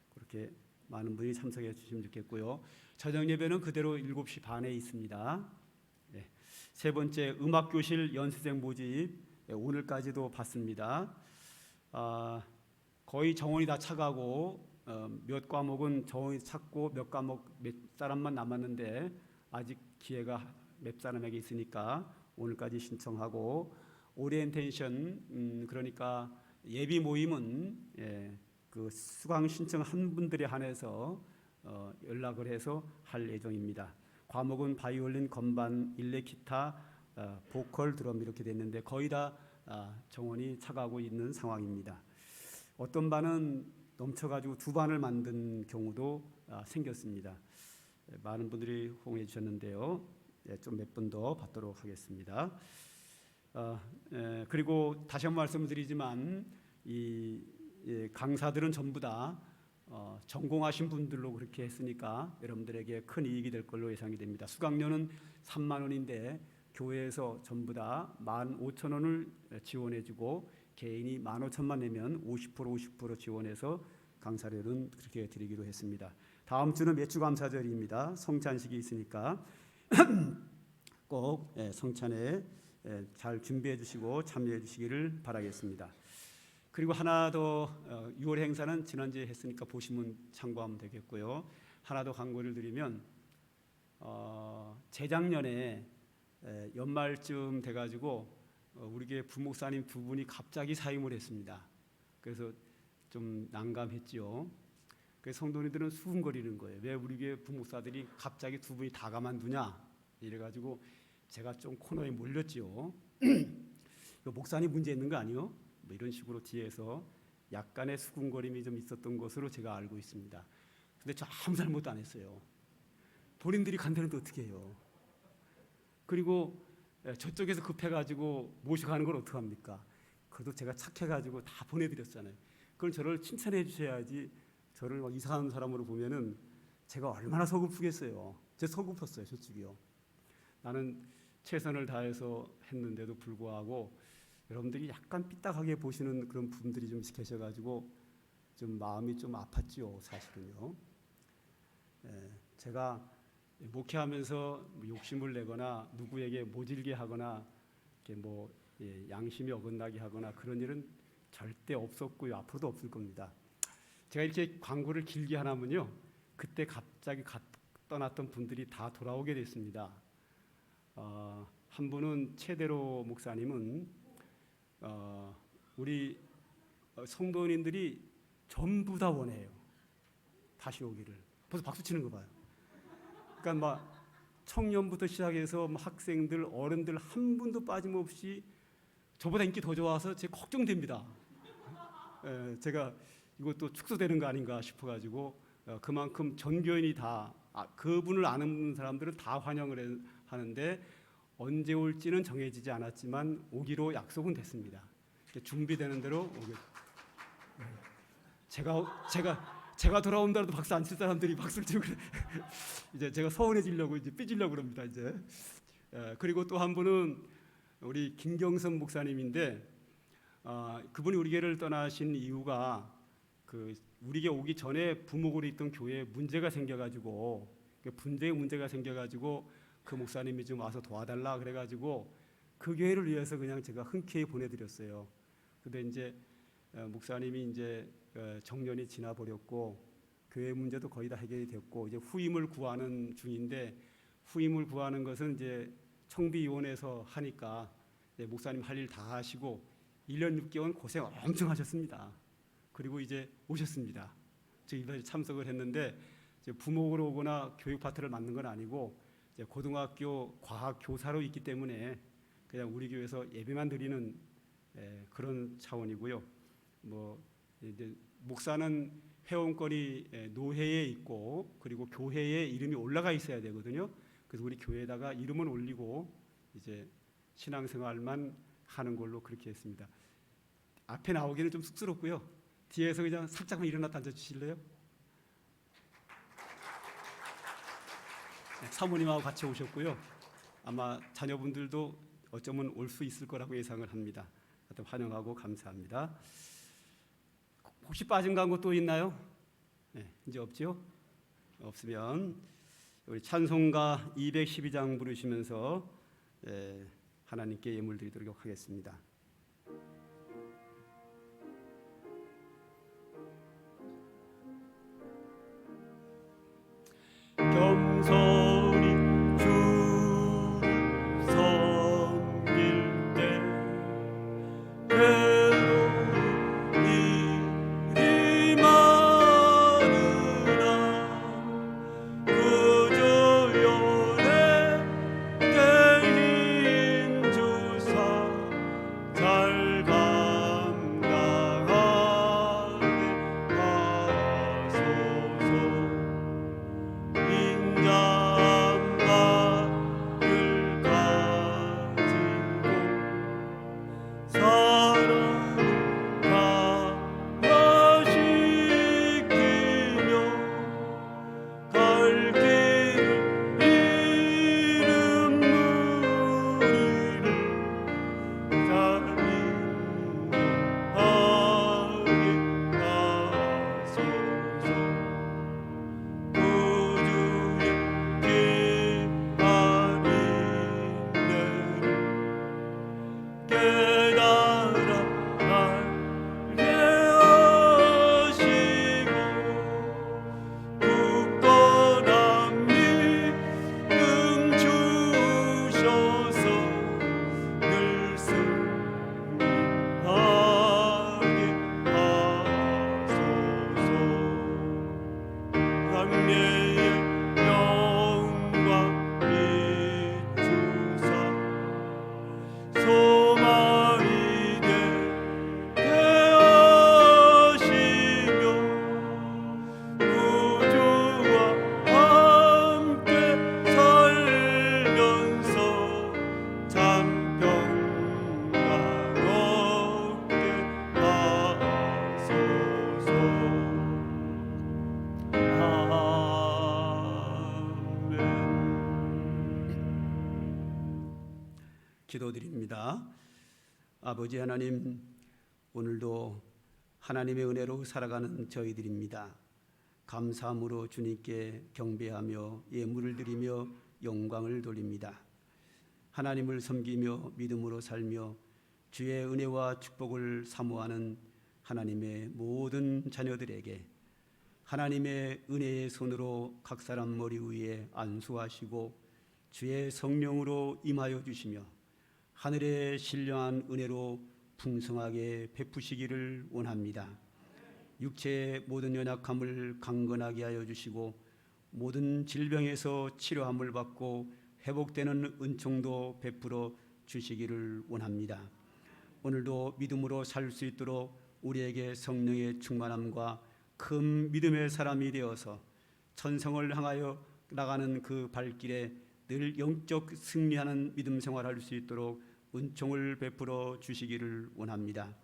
그렇게 많은 분이 참석해 주시면 좋겠고요. 저녁 예배는 그대로 7시 반에 있습니다. 세 번째, 음악교실 연수생 모집 오늘까지도 받습니다. 거의 정원이 다 차가고 몇 과목은 정원이 찼고 몇 사람만 남았는데 아직 기회가 몇 사람에게 있으니까 오늘까지 신청하고 오리엔테이션 그러니까 예비 모임은 그 수강 신청한 분들에 한해서 연락을 해서 할 예정입니다. 과목은 바이올린, 건반, 일렉 기타, 보컬, 드럼 이렇게 됐는데 거의 다 정원이 차가고 있는 상황입니다. 어떤 반은 넘쳐가지고 2반을 만든 경우도 생겼습니다. 많은 분들이 호응해 주셨는데요. 좀 몇 분 더 받도록 하겠습니다. 그리고 다시 한번 말씀드리지만 이 강사들은 전부 다 전공하신 분들로 그렇게 했으니까 여러분들에게 큰 이익이 될 걸로 예상이 됩니다. 수강료는 3만 원인데 교회에서 전부 다 15,000원을 지원해주고 개인이 15,000만 내면 50% 지원해서 강사료는 그렇게 드리기로 했습니다. 다음 주는 매추감사절입니다. 성찬식이 있으니까 꼭 성찬에 잘 준비해 주시고 참여해 주시기를 바라겠습니다. 그리고 하나 더 6월 행사는 지난주에 했으니까 보시면 참고하면 되겠고요. 하나 더 광고를 드리면 재작년에 연말쯤 돼가지고 우리 교회 부목사님 2분이 갑자기 사임을 했습니다. 그래서 좀 난감했죠. 그래서 성도님들은 수군거리는 거예요. 왜 우리 교회 부목사들이 갑자기 2분이 다 가만두냐 이래가지고 제가 좀 코너에 몰렸죠. 목사님 문제 있는 거 아니요? 뭐 이런 식으로 뒤에서 약간의 수군거림이 좀 있었던 것으로 제가 알고 있습니다. 근데 저 아무 잘못도 안 했어요. 본인들이 간다는데 어떻게 해요? 그리고 저쪽에서 급해가지고 모셔가는 걸 어떡합니까? 그래도 제가 착해가지고 다 보내드렸잖아요. 그걸 저를 칭찬해 주셔야지 저를 막 이상한 사람으로 보면은 제가 얼마나 서글프겠어요. 제가 서글펐어요, 솔직히요. 나는 최선을 다해서 했는데도 불구하고 여러분들이 약간 삐딱하게 보시는 그런 분들이 좀 계셔가지고 좀 마음이 좀 아팠죠, 사실은요. 제가 목회하면서 욕심을 내거나 누구에게 모질게 하거나 이렇게 뭐 양심이 어긋나게 하거나 그런 일은 절대 없었고요. 앞으로도 없을 겁니다. 제가 이렇게 광고를 길게 하나면요, 그때 갑자기 떠났던 분들이 다 돌아오게 됐습니다. 한 분은 최대로 목사님은 우리 성도인들이 전부 다 원해요. 다시 오기를. 벌써 박수 치는 거 봐요. 그러니까 막 청년부터 시작해서 학생들, 어른들 한 분도 빠짐없이 저보다 인기 더 좋아서 제가 걱정됩니다. 제가 이것도 축소되는 거 아닌가 싶어가지고 그만큼 전교인이 다 그분을 아는 사람들은 다 환영을 하는데 언제 올지는 정해지지 않았지만 오기로 약속은 됐습니다. 준비되는 대로 오게. 제가 돌아온다라도 박수 안 칠 사람들이 박수를 치고 그래. 이제 제가 서운해지려고 이제 삐지려고 그럽니다. 이제 그리고 또 한 분은 우리 김경선 목사님인데 그분이 우리 교회를 떠나신 이유가 우리 교회 오기 전에 부목으로 있던 교회에 문제가 생겨가지고 문제가 생겨가지고 그 목사님이 좀 와서 도와달라 그래가지고 그 교회를 위해서 그냥 제가 흔쾌히 보내드렸어요. 근데 이제 목사님이 이제 정년이 지나 버렸고 교회 문제도 거의 다 해결이 됐고 이제 후임을 구하는 중인데 후임을 구하는 것은 이제 청비위원회에서 하니까 목사님 할 일 다 하시고 1년 6개월 고생 엄청 하셨습니다. 그리고 이제 오셨습니다. 저 이번에 참석을 했는데 이제 부목으로 오거나 교육 파트를 맡는 건 아니고 이제 고등학교 과학 교사로 있기 때문에 그냥 우리 교회에서 예배만 드리는 그런 차원이고요. 뭐 이제 목사는 회원권이 노회에 있고 그리고 교회에 이름이 올라가 있어야 되거든요. 그래서 우리 교회에다가 이름은 올리고 이제 신앙생활만 하는 걸로 그렇게 했습니다. 앞에 나오기는 좀 쑥스럽고요. 뒤에서 그냥 살짝만 일어났다 앉아 주실래요? 사모님하고 같이 오셨고요. 아마 자녀분들도 어쩌면 올 수 있을 거라고 예상을 합니다. 하여튼 환영하고 감사합니다. 혹시 빠진 광고 또 있나요? 네, 이제 없지요? 없으면 우리 찬송가 212장 부르시면서 하나님께 예물 드리도록 하겠습니다. 겸손히 주를 섬길 때 괴로운 일이 많으나 그저 연에게 힘 주사 잘 감당하게 하소서. 인자함을 가지고 사랑을 강화시키며 갈 길을 잃은 무리를 잘 인도하게 하소서. 우주의 귀한 인내를 깨달아 알게 하시고 굳건한 믿음 주셔서 늘 승리하게 하소서. 광야의 영광 비추사 소망이 되게 하시며 구주와 함께 살면서 참 평강 얻게 하소서. 기도드립니다. 아버지 하나님, 오늘도 하나님의 은혜로 살아가는 저희들입니다. 감사함으로 주님께 경배하며 예물을 드리며 영광을 돌립니다. 하나님을 섬기며 믿음으로 살며 주의 은혜와 축복을 사모하는 하나님의 모든 자녀들에게 하나님의 은혜의 손으로 각 사람 머리 위에 안수하시고 주의 성령으로 임하여 주시며 하늘의 신령한 은혜로 풍성하게 베푸시기를 원합니다. 육체의 모든 연약함을 강건하게 하여 주시고 모든 질병에서 치료함을 받고 회복되는 은총도 베풀어 주시기를 원합니다. 오늘도 믿음으로 살 수 있도록 우리에게 성령의 충만함과 큰 믿음의 사람이 되어서 천성을 향하여 나가는 그 발길에 늘 영적 승리하는 믿음 생활할 수 있도록 은총을 베풀어 주시기를 원합니다.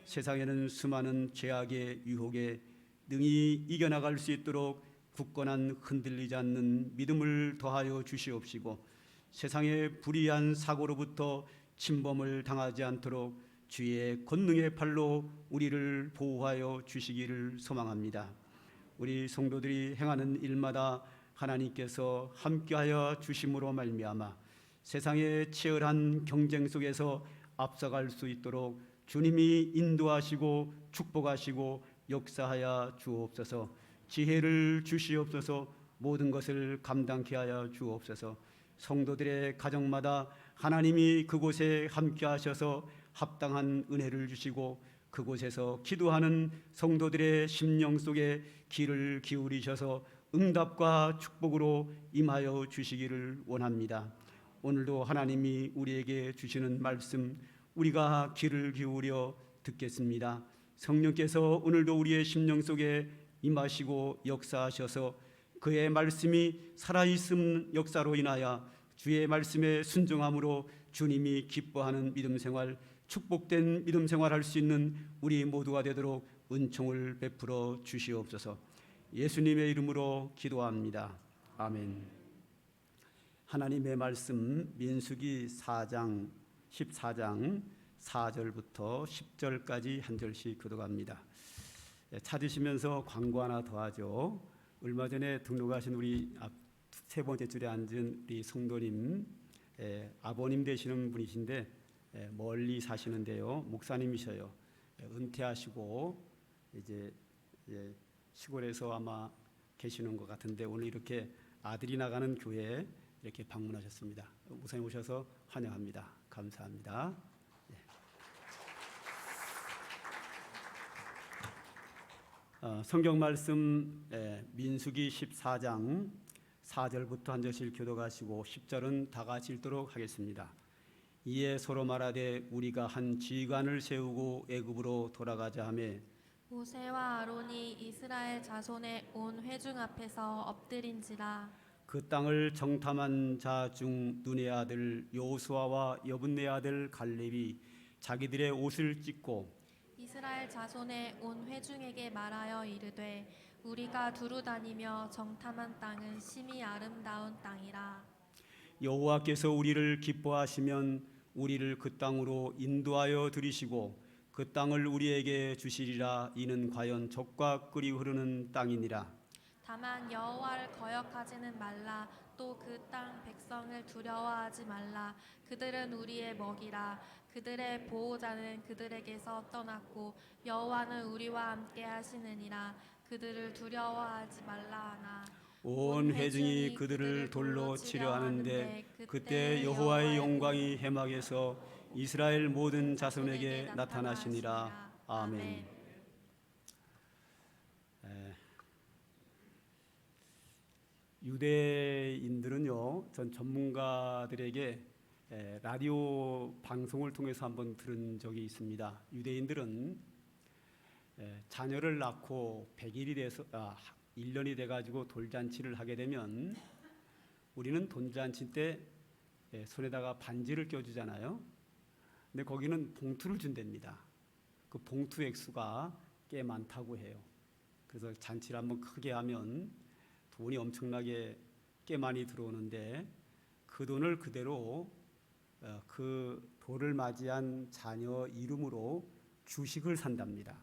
세상에는 수많은 죄악의 유혹에 능히 이겨나갈 수 있도록 굳건한 흔들리지 않는 믿음을 더하여 주시옵시고 세상의 불의한 사고로부터 침범을 당하지 않도록 주의 권능의 팔로 우리를 보호하여 주시기를 소망합니다. 우리 성도들이 행하는 일마다 하나님께서 함께하여 주심으로 말미암아 세상의 치열한 경쟁 속에서 앞서갈 수 있도록 주님이 인도하시고 축복하시고 역사하여 주옵소서. 지혜를 주시옵소서. 모든 것을 감당케 하여 주옵소서. 성도들의 가정마다 하나님이 그곳에 함께 하셔서 합당한 은혜를 주시고 그곳에서 기도하는 성도들의 심령 속에 귀를 기울이셔서 응답과 축복으로 임하여 주시기를 원합니다. 오늘도 하나님이 우리에게 주시는 말씀 우리가 귀를 기울여 듣겠습니다. 성령께서 오늘도 우리의 심령 속에 임하시고 역사하셔서 그의 말씀이 살아있음 역사로 인하여 주의 말씀에 순종함으로 주님이 기뻐하는 믿음 생활, 축복된 믿음 생활할 수 있는 우리 모두가 되도록 은총을 베풀어 주시옵소서. 예수님의 이름으로 기도합니다. 아멘. 하나님의 말씀 민수기 4장 14장 4절부터 10절까지 한 절씩 교독합니다. 찾으시면서 광고 하나 더 하죠. 얼마 전에 등록하신 우리 세 번째 줄에 앉은 우리 성도님 아버님 되시는 분이신데 멀리 사시는데요. 목사님이셔요. 은퇴하시고 이제 시골에서 아마 계시는 것 같은데 오늘 이렇게 아들이 나가는 교회에 이렇게 방문하셨습니다. 목사님 오셔서 환영합니다. 감사합니다. 성경 말씀 민수기 14장 4절부터 한 절씩 교독하시고 10절은 다 같이 읽도록 하겠습니다. 이에 서로 말하되 우리가 한 지휘관을 세우고 애굽으로 돌아가자 하매 모세와 아론이 이스라엘 자손의 온 회중 앞에서 엎드린지라. 그 땅을 정탐한 자 중 눈의 아들 여호수아와 여분네 아들 갈렙이 자기들의 옷을 찢고 이스라엘 자손의 온 회중에게 말하여 이르되 우리가 두루 다니며 정탐한 땅은 심히 아름다운 땅이라. 여호와께서 우리를 기뻐하시면 우리를 그 땅으로 인도하여 들이시고 그 땅을 우리에게 주시리라. 이는 과연 젖과 꿀이 흐르는 땅이니라. 다만 여호와를 거역하지는 말라. 또 그 땅 백성을 두려워하지 말라. 그들은 우리의 먹이라. 그들의 보호자는 그들에게서 떠났고 여호와는 우리와 함께 하시느니라. 그들을 두려워하지 말라 하나. 온 회중이 그들을 돌로 치려 하는데 그때 여호와의 영광이 해막에서 이스라엘 모든 자손에게 나타나시니라. 아멘. 유대인들은요, 전 전문가들에게 라디오 방송을 통해서 한번 들은 적이 있습니다. 유대인들은 자녀를 낳고 100일이 돼서 1년이 돼가지고 돌잔치를 하게 되면 우리는 돌잔치 때 손에다가 반지를 껴주잖아요. 근데 거기는 봉투를 준답니다. 그 봉투 액수가 꽤 많다고 해요. 그래서 잔치를 한번 크게 하면 돈이 엄청나게 꽤 많이 들어오는데 그 돈을 그대로 그 돌을 맞이한 자녀 이름으로 주식을 산답니다.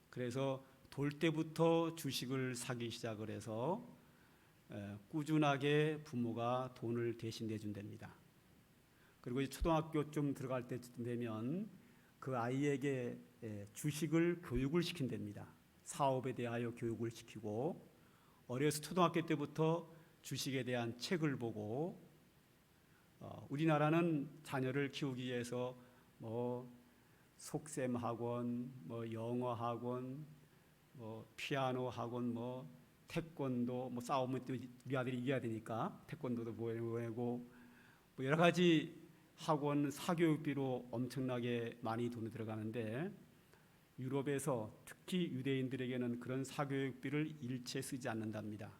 그래서 돌 때부터 주식을 사기 시작을 해서 꾸준하게 부모가 돈을 대신 내준답니다. 그리고 이제 초등학교 좀 들어갈 때쯤 되면 그 아이에게 주식을 교육을 시킨답니다. 사업에 대하여 교육을 시키고 어려서 초등학교 때부터 주식에 대한 책을 보고 우리나라는 자녀를 키우기 위해서 뭐 속셈 학원, 뭐 영어 학원, 뭐 피아노 학원, 뭐 태권도, 뭐 싸우면 또 우리 아들이 이겨야 되니까 태권도도 보내고 뭐 여러 가지 학원 사교육비로 엄청나게 많이 돈이 들어가는데 유럽에서 특히 유대인들에게는 그런 사교육비를 일체 쓰지 않는답니다.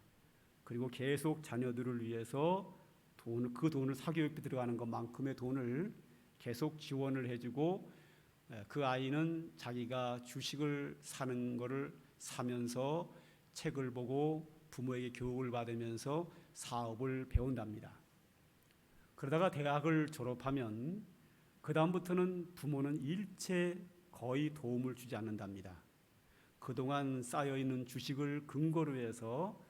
그리고 계속 자녀들을 위해서 그 돈을 사교육비 들어가는 것만큼의 돈을 계속 지원을 해주고 그 아이는 자기가 주식을 사는 거를 사면서 책을 보고 부모에게 교육을 받으면서 사업을 배운답니다. 그러다가 대학을 졸업하면 그 다음부터는 부모는 일체 거의 도움을 주지 않는답니다. 그동안 쌓여있는 주식을 근거로 해서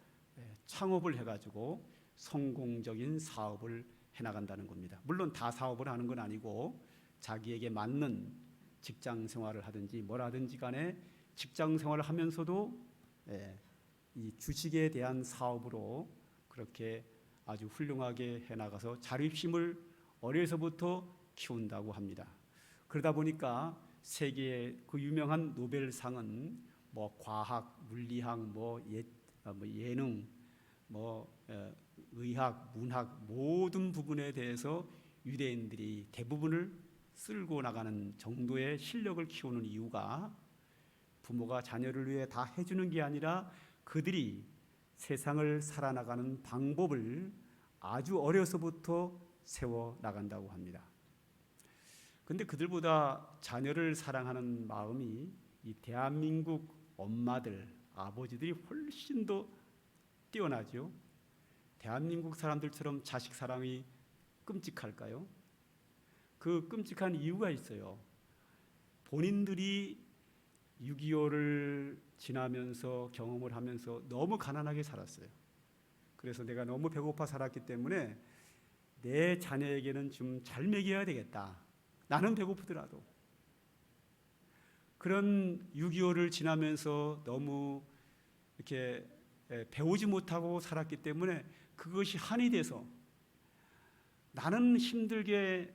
창업을 해가지고 성공적인 사업을 해나간다는 겁니다. 물론 다 사업을 하는 건 아니고 자기에게 맞는 직장 생활을 하든지 뭘 하든지 간에 직장 생활을 하면서도 이 주식에 대한 사업으로 그렇게 아주 훌륭하게 해나가서 자립심을 어려서부터 키운다고 합니다. 그러다 보니까 세계의 그 유명한 노벨상은 뭐 과학, 물리학, 예능, 의학, 문학 모든 부분에 대해서 유대인들이 대부분을 쓸고 나가는 정도의 실력을 키우는 이유가 부모가 자녀를 위해 다 해주는 게 아니라 그들이 세상을 살아나가는 방법을 아주 어려서부터 세워 나간다고 합니다. 근데 그들보다 자녀를 사랑하는 마음이 이 대한민국 엄마들, 아버지들이 훨씬 더 뛰어나죠. 대한민국 사람들처럼 자식 사랑이 끔찍할까요? 그 끔찍한 이유가 있어요. 본인들이 6.25를 지나면서 경험을 하면서 너무 가난하게 살았어요. 그래서 내가 너무 배고파 살았기 때문에 내 자녀에게는 좀 잘 먹여야 되겠다. 나는 배고프더라도. 그런 6.25를 지나면서 너무 이렇게 배우지 못하고 살았기 때문에 그것이 한이 돼서 나는 힘들게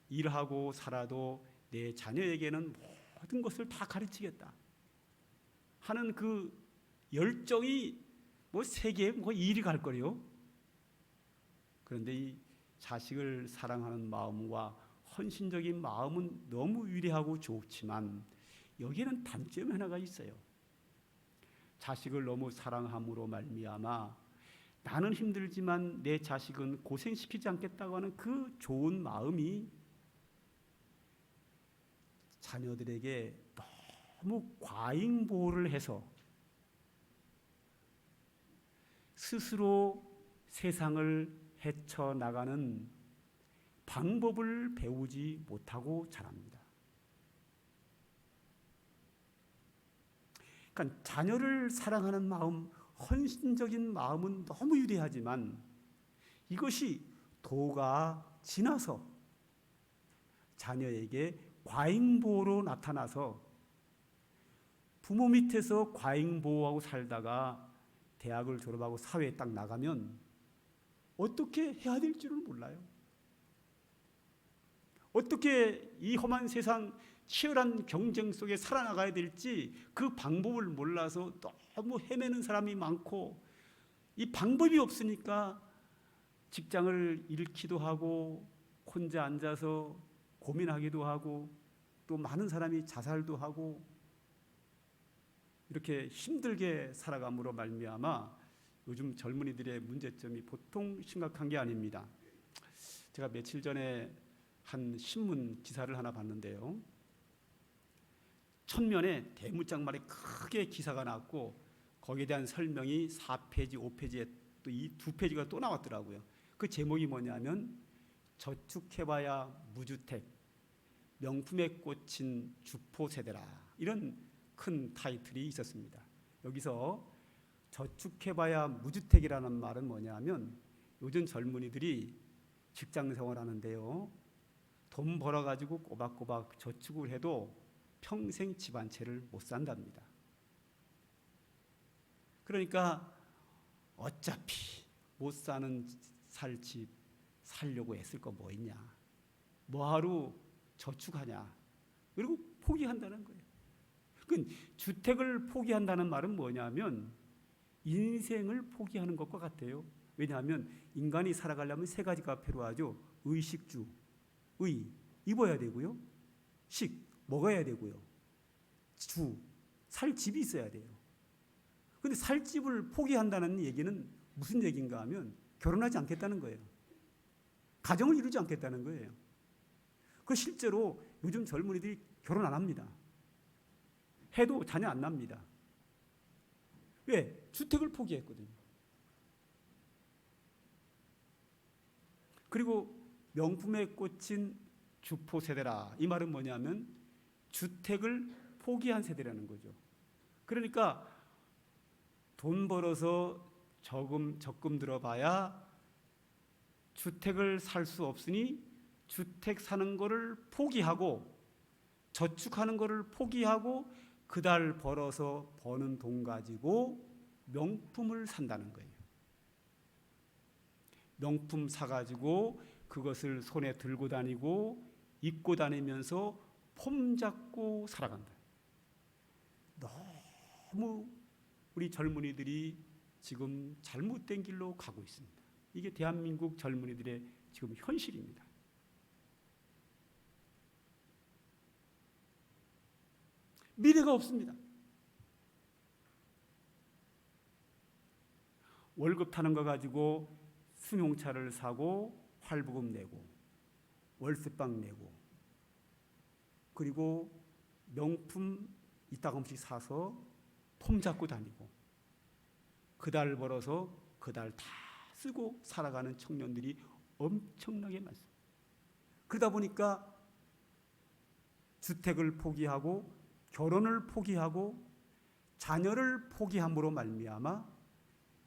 일하고 살아도 내 자녀에게는 모든 것을 다 가르치겠다 하는 그 열정이 뭐 세계에 뭐 이리 갈 거래요. 그런데 이 자식을 사랑하는 마음과 헌신적인 마음은 너무 위대하고 좋지만 여기에는 단점이 하나가 있어요. 자식을 너무 사랑함으로 말미암아 나는 힘들지만 내 자식은 고생시키지 않겠다고 하는 그 좋은 마음이 자녀들에게 너무 과잉보호를 해서 스스로 세상을 헤쳐나가는 방법을 배우지 못하고 자랍니다. 그러니까 자녀를 사랑하는 마음, 헌신적인 마음은 너무 위대하지만 이것이 도가 지나서 자녀에게 과잉보호로 나타나서 부모 밑에서 과잉보호하고 살다가 대학을 졸업하고 사회에 딱 나가면 어떻게 해야 될 줄을 몰라요. 어떻게 이 험한 세상 치열한 경쟁 속에 살아나가야 될지 그 방법을 몰라서 너무 헤매는 사람이 많고 이 방법이 없으니까 직장을 잃기도 하고 혼자 앉아서 고민하기도 하고 또 많은 사람이 자살도 하고 이렇게 힘들게 살아감으로 말미암아 요즘 젊은이들의 문제점이 보통 심각한 게 아닙니다. 제가 며칠 전에 한 신문 기사를 하나 봤는데요. 첫면에 대문짝만에 크게 기사가 나왔고 거기에 대한 설명이 4페이지, 5페이지에 또 이 2페이지가 또 나왔더라고요. 그 제목이 뭐냐면 저축해봐야 무주택, 명품에 꽂힌 주포세대라 이런 큰 타이틀이 있었습니다. 여기서 저축해봐야 무주택이라는 말은 뭐냐면 요즘 젊은이들이 직장 생활하는데요. 돈 벌어가지고 꼬박꼬박 저축을 해도 평생 집 한 채를 못 산답니다. 그러니까 어차피 못 사는 살 집 살려고 애쓸 거 뭐 있냐. 뭐하러 저축하냐. 그리고 포기한다는 거예요. 그러니까 주택을 포기한다는 말은 뭐냐면 인생을 포기하는 것과 같아요. 왜냐하면 인간이 살아가려면 세 가지가 필요하죠. 의식주, 의, 입어야 되고요. 식, 먹어야 되고요. 주, 살 집이 있어야 돼요. 그런데 살 집을 포기한다는 얘기는 무슨 얘기인가 하면 결혼하지 않겠다는 거예요. 가정을 이루지 않겠다는 거예요. 그 실제로 요즘 젊은이들이 결혼 안 합니다. 해도 자녀 안 납니다. 왜? 주택을 포기했거든요. 그리고 명품에 꽂힌 주포 세대라. 이 말은 뭐냐면 주택을 포기한 세대라는 거죠. 그러니까 돈 벌어서 적금 들어봐야 주택을 살 수 없으니 주택 사는 거를 포기하고 저축하는 거를 포기하고 그달 벌어서 버는 돈 가지고 명품을 산다는 거예요. 명품 사가지고 그것을 손에 들고 다니고 입고 다니면서 폼 잡고 살아간다. 너무 우리 젊은이들이 지금 잘못된 길로 가고 있습니다. 이게 대한민국 젊은이들의 지금 현실입니다. 미래가 없습니다. 월급 타는 거 가지고 승용차를 사고 할부금 내고 월세방 내고 그리고 명품 이따금씩 사서 폼 잡고 다니고 그달 벌어서 그달 다 쓰고 살아가는 청년들이 엄청나게 많습니다. 그러다 보니까 주택을 포기하고 결혼을 포기하고 자녀를 포기함으로 말미암아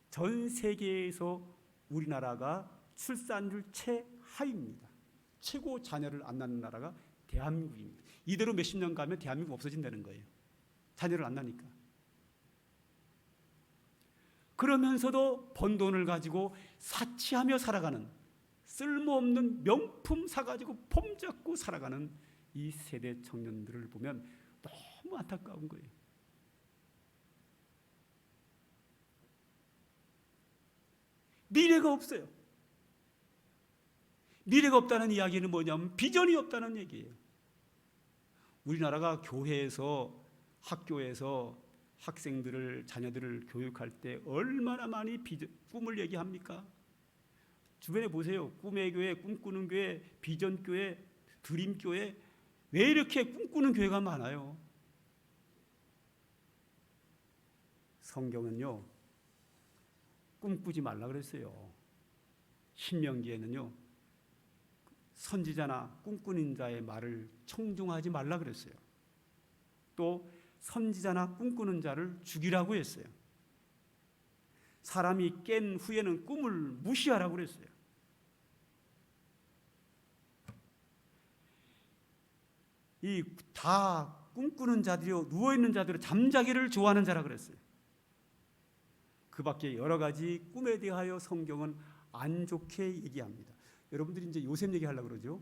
전 세계에서 우리나라가 출산율 최하위입니다. 최고 자녀를 안 낳는 나라가 대한민국입니다. 이대로 몇십 년 가면 대한민국 없어진다는 거예요. 자녀를 안 낳으니까. 그러면서도 번 돈을 가지고 사치하며 살아가는 쓸모없는 명품 사가지고 폼 잡고 살아가는 이 세대 청년들을 보면 너무 안타까운 거예요. 미래가 없어요. 미래가 없다는 이야기는 뭐냐면 비전이 없다는 얘기예요. 우리나라가 교회에서 학교에서 학생들을 자녀들을 교육할 때 얼마나 많이 꿈을 얘기합니까? 주변에 보세요. 꿈의 교회, 꿈꾸는 교회, 비전 교회, 드림 교회 왜 이렇게 꿈꾸는 교회가 많아요? 성경은요. 꿈꾸지 말라 그랬어요. 신명기에는요. 선지자나 꿈꾸는 자의 말을 청중하지 말라 그랬어요. 또 선지자나 꿈꾸는 자를 죽이라고 했어요. 사람이 깬 후에는 꿈을 무시하라고 그랬어요. 이 다 꿈꾸는 자들이요 누워있는 자들이 잠자기를 좋아하는 자라 그랬어요. 그 밖에 여러 가지 꿈에 대하여 성경은 안 좋게 얘기합니다. 여러분들이 이제 요셉 얘기하려고 그러죠.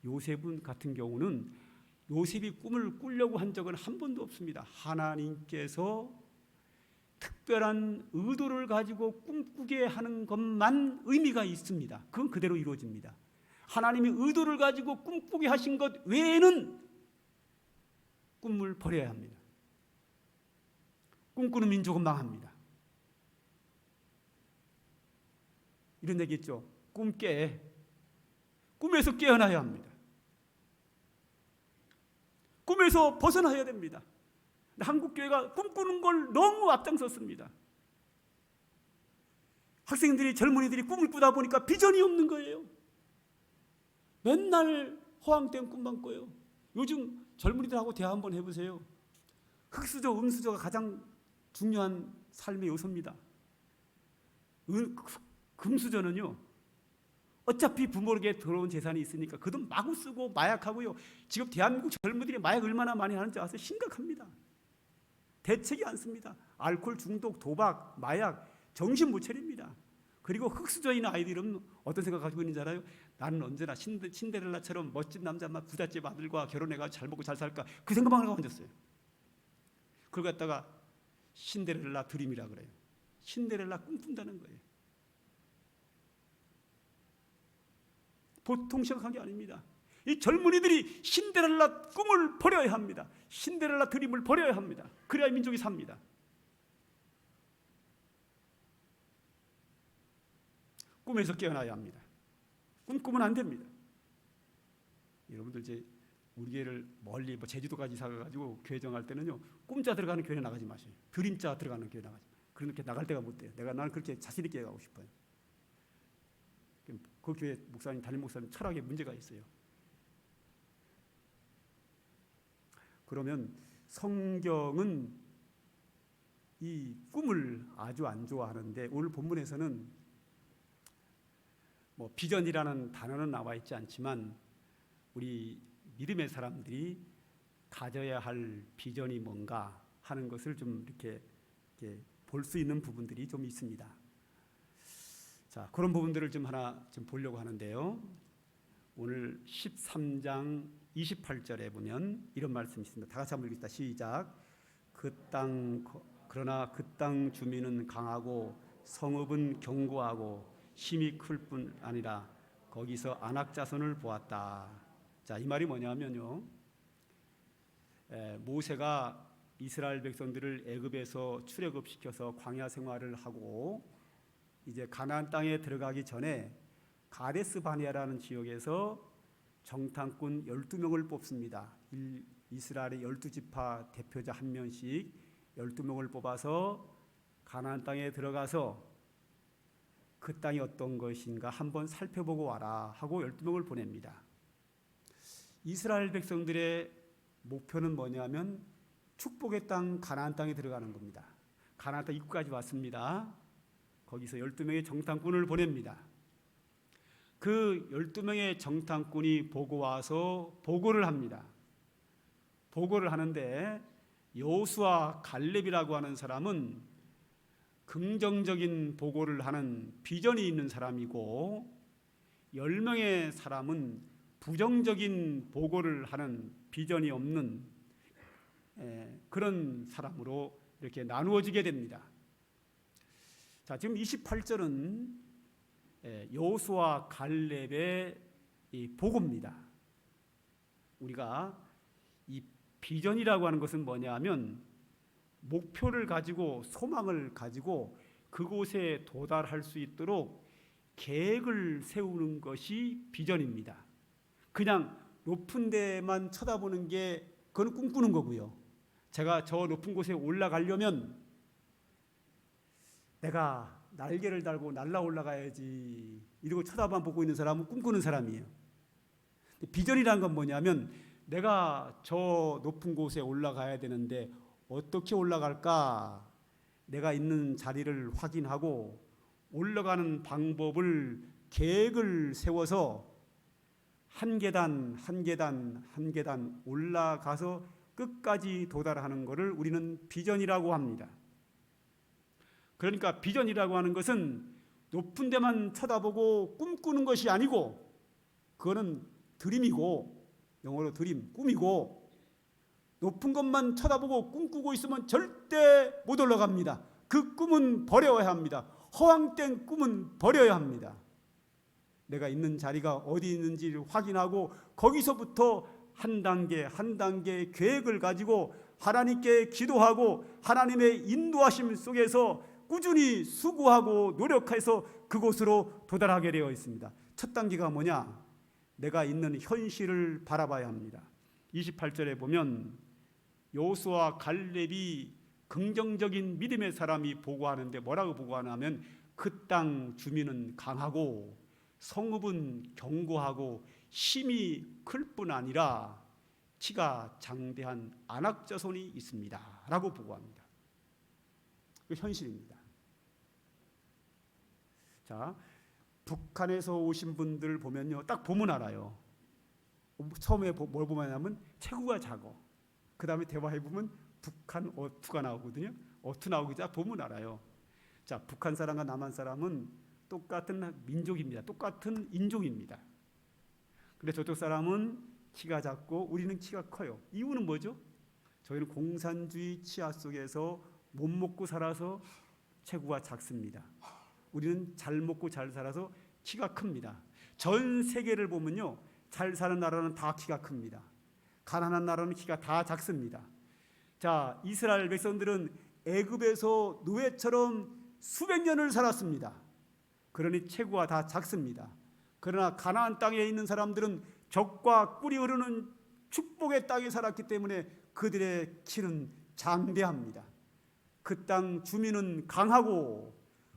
요셉은 같은 경우는 요셉이 꿈을 꾸려고 한 적은 한 번도 없습니다. 하나님께서 특별한 의도를 가지고 꿈꾸게 하는 것만 의미가 있습니다. 그건 그대로 이루어집니다. 하나님이 의도를 가지고 꿈꾸게 하신 것 외에는 꿈을 버려야 합니다. 꿈꾸는 민족은 망합니다. 이런 얘기 있죠. 꿈 깨. 꿈에서 깨어나야 합니다. 꿈에서 벗어나야 됩니다. 한국교회가 꿈꾸는 걸 너무 앞장섰습니다. 학생들이 젊은이들이 꿈을 꾸다 보니까 비전이 없는 거예요. 맨날 허황된 꿈만 꿔요. 요즘 젊은이들하고 대화 한번 해보세요. 흑수저, 음수저가 가장 중요한 삶의 요소입니다. 금수저는요 어차피 부모에게 들어온 재산이 있으니까 그 돈 마구 쓰고 마약하고요. 지금 대한민국 젊은이들이 마약 얼마나 많이 하는지 아세요? 심각합니다. 대책이 않습니다. 알코올 중독, 도박, 마약, 정신 못 차립니다. 그리고 흙수저인 아이들은 어떤 생각 가지고 있는지 알아요? 나는 언제나 신데렐라처럼 멋진 남자 막 부잣집 아들과 결혼해가 잘 먹고 잘 살까 그 생각만 하고 앉았어요. 그걸 갖다가 신데렐라 드림이라 그래요. 신데렐라 꿈꾼다는 거예요. 보통 생각한 게 아닙니다. 이 젊은이들이 신데렐라 꿈을 버려야 합니다. 신데렐라 드림을 버려야 합니다. 그래야 민족이 삽니다. 꿈에서 깨어나야 합니다. 꿈꾸면 안 됩니다. 여러분들 이제 우리 교회를 멀리 제주도까지 사가지고 교회 정할 때는요, 꿈자 들어가는 교회 나가지 마세요. 드림자 들어가는 교회 나가지 마세요. 그렇게 나갈 데가 못 돼요. 나는 그렇게 자신 있게 가고 싶어요. 그 교회 목사님, 담임 목사님 철학에 문제가 있어요. 그러면 성경은 이 꿈을 아주 안 좋아하는데 오늘 본문에서는 비전이라는 단어는 나와 있지 않지만 우리 믿음의 사람들이 가져야 할 비전이 뭔가 하는 것을 좀 이렇게 볼 수 있는 부분들이 좀 있습니다. 자, 그런 부분들을 좀 하나 좀 보려고 하는데요. 오늘 13장 28절에 보면 이런 말씀이 있습니다. 다 같이 한번 읽겠습니다. 시작. 그러나 그 땅 주민은 강하고 성읍은 견고하고 힘이 클 뿐 아니라 거기서 안악 자손을 보았다. 자, 이 말이 뭐냐면요. 모세가 이스라엘 백성들을 애굽에서 출애굽시켜서 광야 생활을 하고 이제 가나안 땅에 들어가기 전에 가데스 바네아라는 지역에서 정탐꾼 12명을 뽑습니다. 이스라엘의 12지파 대표자 한 명씩 12명을 뽑아서 가나안 땅에 들어가서 그 땅이 어떤 것인가 한번 살펴보고 와라 하고 12명을 보냅니다. 이스라엘 백성들의 목표는 뭐냐면 축복의 땅 가나안 땅에 들어가는 겁니다. 가나안 땅 입구까지 왔습니다. 거기서 12명의 정탐꾼을 보냅니다. 그 12명의 정탐꾼이 보고 와서 보고를 합니다. 보고를 하는데 여호수아 갈렙이라고 하는 사람은 긍정적인 보고를 하는 비전이 있는 사람이고 10명의 사람은 부정적인 보고를 하는 비전이 없는 그런 사람으로 이렇게 나누어지게 됩니다. 자, 지금 28절은 여호수아 갈렙의 이 보고입니다. 우리가 이 비전이라고 하는 것은 뭐냐 하면 목표를 가지고 소망을 가지고 그곳에 도달할 수 있도록 계획을 세우는 것이 비전입니다. 그냥 높은 데만 쳐다보는 게 그건 꿈꾸는 거고요. 제가 저 높은 곳에 올라가려면 내가 날개를 달고 날아 올라가야지 이러고 쳐다만 보고 있는 사람은 꿈꾸는 사람이에요. 비전이라는 건 뭐냐면 내가 저 높은 곳에 올라가야 되는데 어떻게 올라갈까? 내가 있는 자리를 확인하고 올라가는 방법을 계획을 세워서 한 계단 한 계단 한 계단 올라가서 끝까지 도달하는 것을 우리는 비전이라고 합니다. 그러니까 비전이라고 하는 것은 높은 데만 쳐다보고 꿈꾸는 것이 아니고 그거는 드림이고 영어로 드림, 꿈이고 높은 것만 쳐다보고 꿈꾸고 있으면 절대 못 올라갑니다. 그 꿈은 버려야 합니다. 허황된 꿈은 버려야 합니다. 내가 있는 자리가 어디 있는지를 확인하고 거기서부터 한 단계 한 단계 계획을 가지고 하나님께 기도하고 하나님의 인도하심 속에서 꾸준히 수고하고 노력해서 그곳으로 도달하게 되어 있습니다. 첫 단계가 뭐냐? 내가 있는 현실을 바라봐야 합니다. 28절에 보면 여호수아 갈렙이 긍정적인 믿음의 사람이 보고하는데 뭐라고 보고하냐면 그 땅 주민은 강하고 성읍은 견고하고 힘이 클 뿐 아니라 키가 장대한 안악 자손이 있습니다 라고 보고합니다. 그 현실입니다. 자, 북한에서 오신 분들 보면요, 딱 보면 알아요. 처음에 뭘 보면 하냐면 체구가 작어. 그 다음에 대화해 보면 북한 어투가 나오거든요. 어투 나오기 딱 보면 알아요. 자, 북한 사람과 남한 사람은 똑같은 민족입니다. 똑같은 인종입니다. 근데 저쪽 사람은 키가 작고 우리는 키가 커요. 이유는 뭐죠? 저희는 공산주의 치하 속에서 못 먹고 살아서 체구가 작습니다. 우리는 잘 먹고 잘 살아서 키가 큽니다. 전 세계를 보면요, 잘 사는 나라는 다 키가 큽니다. 가난한 나라는 키가 다 작습니다. 자, 이스라엘 백성들은 애굽에서 노예처럼 수백 년을 살았습니다. 그러니 체구가 다 작습니다. 그러나 가나안 땅에 있는 사람들은 젖과 꿀이 흐르는 축복의 땅에 살았기 때문에 그들의 키는 장대합니다. 그 땅 주민은 강하고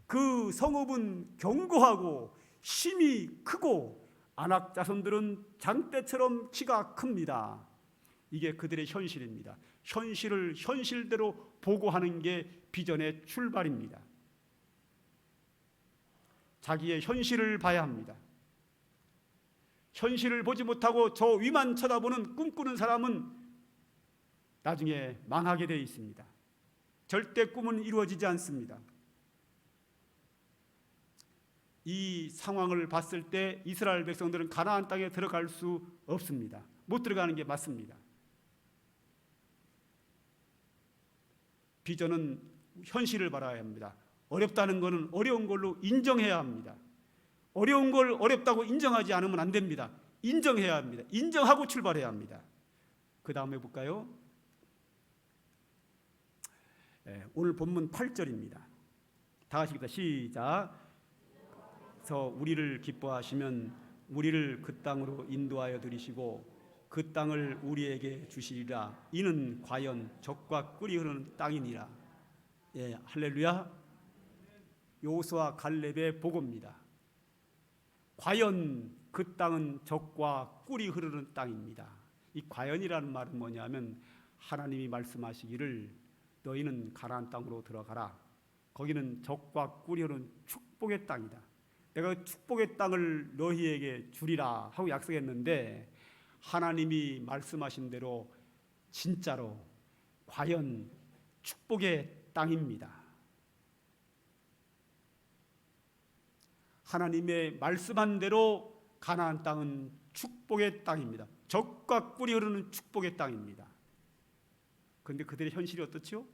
그 성읍은 견고하고 힘이 크고 안악 자손들은 장대처럼 키가 큽니다. 이게 그들의 현실입니다. 현실을 현실대로 보고하는 게 비전의 출발입니다. 자기의 현실을 봐야 합니다. 현실을 보지 못하고 저 위만 쳐다보는 꿈꾸는 사람은 나중에 망하게 되어 있습니다. 절대 꿈은 이루어지지 않습니다. 이 상황을 봤을 때 이스라엘 백성들은 가나안 땅에 들어갈 수 없습니다. 못 들어가는 게 맞습니다. 비전은 현실을 바라야 합니다. 어렵다는 것은 어려운 걸로 인정해야 합니다. 어려운 걸 어렵다고 인정하지 않으면 안 됩니다. 인정해야 합니다. 인정하고 출발해야 합니다. 그 다음에 볼까요? 오늘 본문 8절입니다. 다 같이 시작. 그래서 우리를 기뻐하시면 우리를 그 땅으로 인도하여 들이시고 그 땅을 우리에게 주시리라. 이는 과연 젖과 꿀이 흐르는 땅이니라. 예, 할렐루야. 여호수아 갈렙의 보고입니다. 과연 그 땅은 젖과 꿀이 흐르는 땅입니다. 이 과연이라는 말은 뭐냐면 하나님이 말씀하시기를 너희는 가나안 땅으로 들어가라. 거기는 젖과 꿀이 흐르는 축복의 땅이다. 내가 축복의 땅을 너희에게 주리라 하고 약속했는데 하나님이 말씀하신 대로 진짜로 과연 축복의 땅입니다. 하나님의 말씀한 대로 가나안 땅은 축복의 땅입니다. 젖과 꿀이 흐르는 축복의 땅입니다. 그런데 그들의 현실이 어떻죠?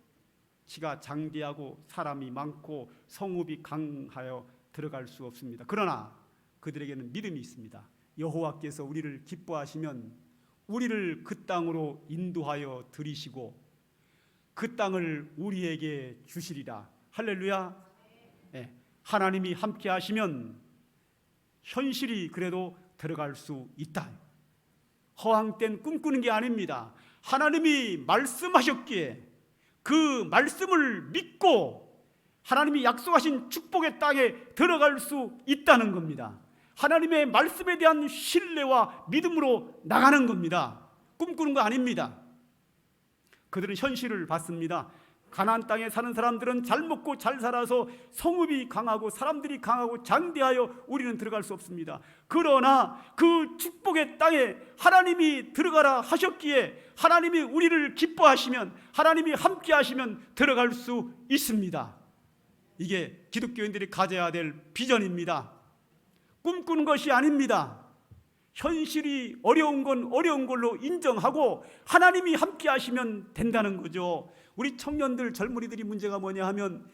키가 장대하고 사람이 많고 성읍이 강하여 들어갈 수 없습니다. 그러나 그들에게는 믿음이 있습니다. 여호와께서 우리를 기뻐하시면 우리를 그 땅으로 인도하여 들이시고 그 땅을 우리에게 주시리라. 할렐루야. 네. 하나님이 함께 하시면 현실이 그래도 들어갈 수 있다. 허황된 꿈꾸는 게 아닙니다. 하나님이 말씀하셨기에 그 말씀을 믿고 하나님이 약속하신 축복의 땅에 들어갈 수 있다는 겁니다. 하나님의 말씀에 대한 신뢰와 믿음으로 나가는 겁니다. 꿈꾸는 거 아닙니다. 그들은 현실을 봤습니다. 가나안 땅에 사는 사람들은 잘 먹고 잘 살아서 성읍이 강하고 사람들이 강하고 장대하여 우리는 들어갈 수 없습니다. 그러나 그 축복의 땅에 하나님이 들어가라 하셨기에 하나님이 우리를 기뻐하시면 하나님이 함께 하시면 들어갈 수 있습니다. 이게 기독교인들이 가져야 될 비전입니다. 꿈꾸는 것이 아닙니다. 현실이 어려운 건 어려운 걸로 인정하고 하나님이 함께 하시면 된다는 거죠. 우리 청년들 젊은이들이 문제가 뭐냐 하면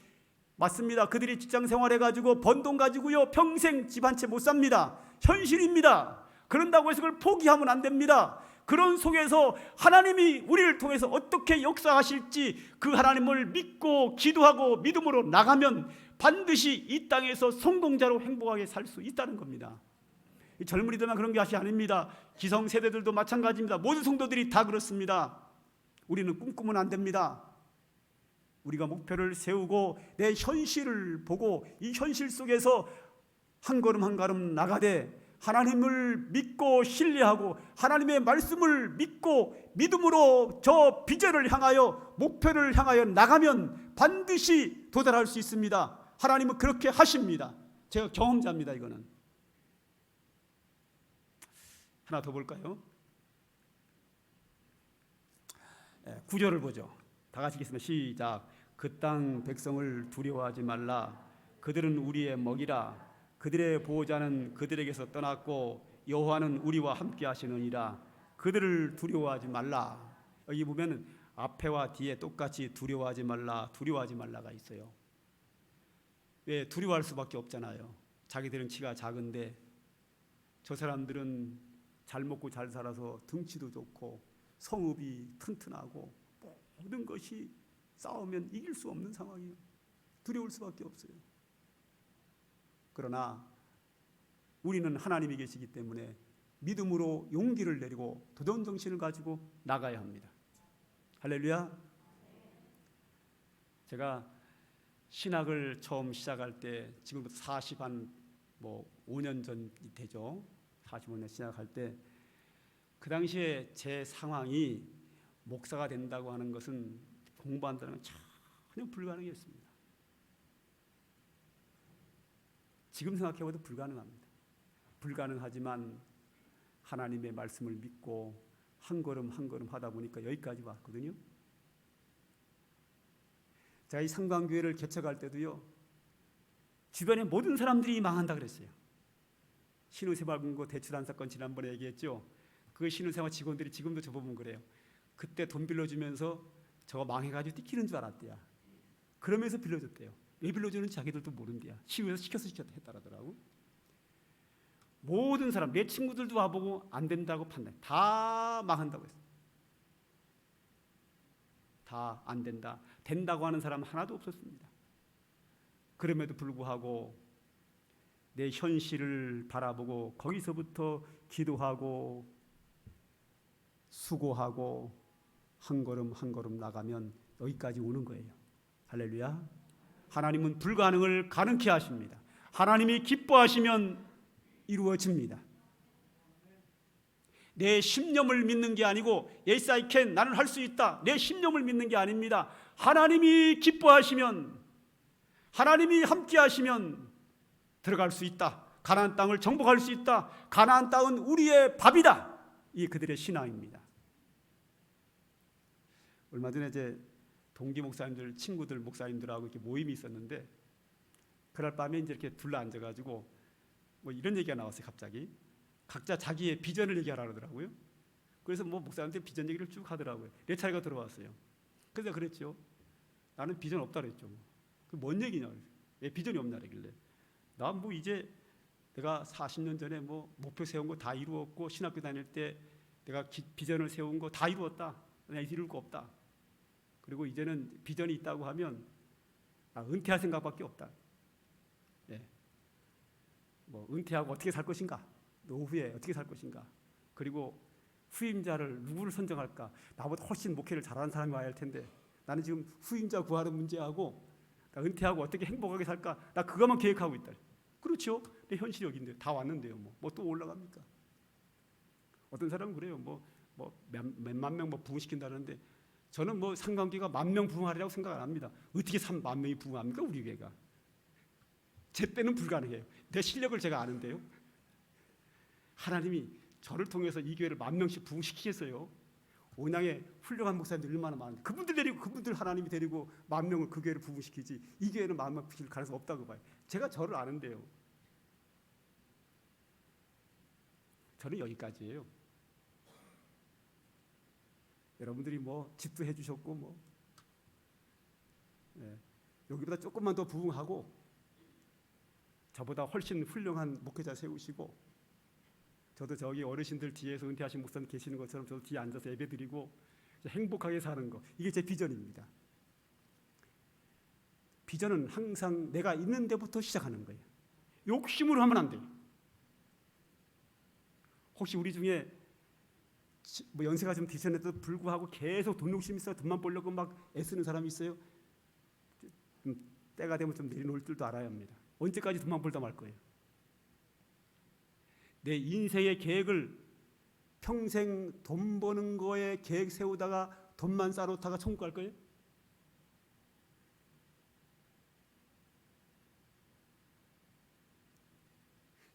맞습니다. 그들이 직장 생활해가지고 번 돈 가지고요 평생 집 한 채 못 삽니다. 현실입니다. 그런다고 해서 그걸 포기하면 안 됩니다. 그런 속에서 하나님이 우리를 통해서 어떻게 역사하실지 그 하나님을 믿고 기도하고 믿음으로 나가면 반드시 이 땅에서 성공자로 행복하게 살 수 있다는 겁니다. 젊은이들만 그런 것이 아닙니다. 기성세대들도 마찬가지입니다. 모든 성도들이 다 그렇습니다. 우리는 꿈꾸면 안 됩니다. 우리가 목표를 세우고 내 현실을 보고 이 현실 속에서 한 걸음 한 걸음 나가되 하나님을 믿고 신뢰하고 하나님의 말씀을 믿고 믿음으로 저 비전을 향하여 목표를 향하여 나가면 반드시 도달할 수 있습니다. 하나님은 그렇게 하십니다. 제가 경험자입니다. 이거는. 하나 더 볼까요? 9절을 보죠. 다 같이 읽겠습니다. 시작. 그 땅 백성을 두려워하지 말라. 그들은 우리의 먹이라. 그들의 보호자는 그들에게서 떠났고 여호와는 우리와 함께 하시느니라. 그들을 두려워하지 말라. 여기 보면 앞에와 뒤에 똑같이 두려워하지 말라, 두려워하지 말라가 있어요. 왜? 두려워할 수밖에 없잖아요. 자기들은 키가 작은데 저 사람들은 잘 먹고 잘 살아서 등치도 좋고 성읍이 튼튼하고 모든 것이 싸우면 이길 수 없는 상황이에요. 두려울 수밖에 없어요. 그러나 우리는 하나님이 계시기 때문에 믿음으로 용기를 내리고 도전 정신을 가지고 나가야 합니다. 할렐루야. 제가 신학을 처음 시작할 때 지금부터 5년 전이 되죠. 45년 시작할 때 그 당시에 제 상황이 목사가 된다고 하는 것은 공부한다는 건 전혀 불가능했습니다. 지금 생각해봐도 불가능합니다. 불가능하지만 하나님의 말씀을 믿고 한 걸음 한 걸음 하다 보니까 여기까지 왔거든요. 제가 이 상광교회를 개척할 때도요, 주변에 모든 사람들이 망한다 그랬어요. 신우생활금고 대출한 사건 지난번에 얘기했죠. 그 신우생활 직원들이 지금도 저보면 그래요. 그때 돈 빌려주면서 저거 망해가지고 뛰키는 줄 알았대요. 그러면서 빌려줬대요. 왜 빌려주는지 자기들도 모른대요. 시위에서 시켰다 했다라더라고. 모든 사람, 내 친구들도 와보고 안 된다고 판단, 다 망한다고 했어요. 다 안 된다. 된다고 하는 사람 하나도 없었습니다. 그럼에도 불구하고 내 현실을 바라보고 거기서부터 기도하고 수고하고 한 걸음 한 걸음 나가면 여기까지 오는 거예요. 할렐루야. 하나님은 불가능을 가능케 하십니다. 하나님이 기뻐하시면 이루어집니다. 내 신념을 믿는 게 아니고 Yes I can, 나는 할 수 있다, 내 신념을 믿는 게 아닙니다. 하나님이 기뻐하시면, 하나님이 함께 하시면 들어갈 수 있다. 가나안 땅을 정복할 수 있다. 가나안 땅은 우리의 밥이다. 이게 그들의 신앙입니다. 얼마 전에 제 동기 목사님들, 친구들 목사님들하고 이렇게 모임이 있었는데 그날 밤에 이제 이렇게 둘러 앉아가지고 뭐 이런 얘기가 나왔어요. 갑자기 각자 자기의 비전을 얘기하라 그러더라고요. 그래서 뭐 목사님들 비전 얘기를 쭉 하더라고요. 내 차례가 들어왔어요. 그래서 그랬죠. 나는 비전 없다 그랬죠. 그 뭔 얘기냐? 왜 비전이 없냐 그러길래 나 뭐 이제 내가 40년 전에 뭐 목표 세운 거 다 이루었고 신학교 다닐 때 내가 비전을 세운 거 다 이루었다. 내가 이룰 거 없다. 그리고 이제는 비전이 있다고 하면 은퇴할 생각밖에 없다. 네. 뭐 은퇴하고 어떻게 살 것인가? 노후에 어떻게 살 것인가? 그리고 후임자를 누구를 선정할까? 나보다 훨씬 목회를 잘하는 사람이 와야 할 텐데 나는 지금 후임자 구하는 문제하고 나 은퇴하고 어떻게 행복하게 살까? 나 그것만 계획하고 있다. 그렇죠? 내 현실이 여기인데 다 왔는데요. 뭐 또 올라갑니까? 어떤 사람은 그래요. 몇만 명 부흥시킨다는데 저는 뭐 상관계가 10,000명 부흥하리라고 생각 안 합니다. 어떻게 3만 명이 부흥합니까? 우리 교회가. 제 때는 불가능해요. 내 실력을 제가 아는데요. 하나님이 저를 통해서 이 교회를 10,000명씩 부흥시키겠어요. 온양에 훌륭한 목사님들 얼마나 많은데 그분들 데리고 그분들 하나님이 데리고 10,000명을 그 교회를 부흥시키지 이 교회는 10,000명 부흥시킬 가능성이 없다고 봐요. 제가 저를 아는데요. 저는 여기까지예요. 여러분들이 뭐 집도 해주셨고 여기보다 조금만 더 부흥하고 저보다 훨씬 훌륭한 목회자 세우시고 저도 저기 어르신들 뒤에서 은퇴하신 목사님 계시는 것처럼 저도 뒤에 앉아서 예배드리고 행복하게 사는 거, 이게 제 비전입니다. 비전은 항상 내가 있는 데부터 시작하는 거예요. 욕심으로 하면 안 돼요. 혹시 우리 중에 뭐 연세가 좀 드셨는데도 불구하고 계속 돈 욕심 있어 돈만 벌려고 막 애쓰는 사람이 있어요? 때가 되면 좀 내려놓을 줄도 알아야 합니다. 언제까지 돈만 벌다 말 거예요? 내 인생의 계획을 평생 돈 버는 거에 계획 세우다가 돈만 쌓아놓다가 천국 갈 거예요?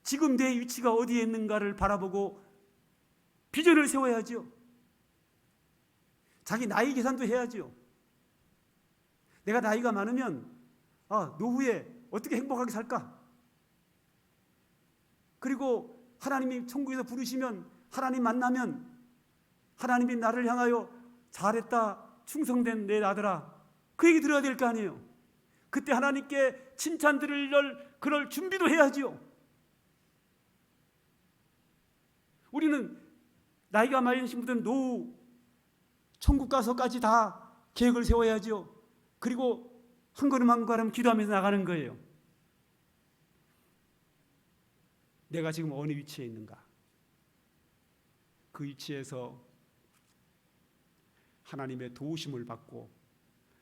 지금 내 위치가 어디에 있는가를 바라보고 비전을 세워야죠. 자기 나이 계산도 해야죠. 내가 나이가 많으면 노후에 어떻게 행복하게 살까? 그리고 하나님이 천국에서 부르시면, 하나님 만나면 하나님이 나를 향하여 잘했다, 충성된 내 아들아, 그 얘기 들어야 될 거 아니에요. 그때 하나님께 칭찬 들을 그럴 준비도 해야지요. 우리는 나이가 많으신 분들은 노후 천국 가서까지 다 계획을 세워야죠. 그리고 한 걸음 한 걸음 기도하면서 나가는 거예요. 내가 지금 어느 위치에 있는가? 그 위치에서 하나님의 도우심을 받고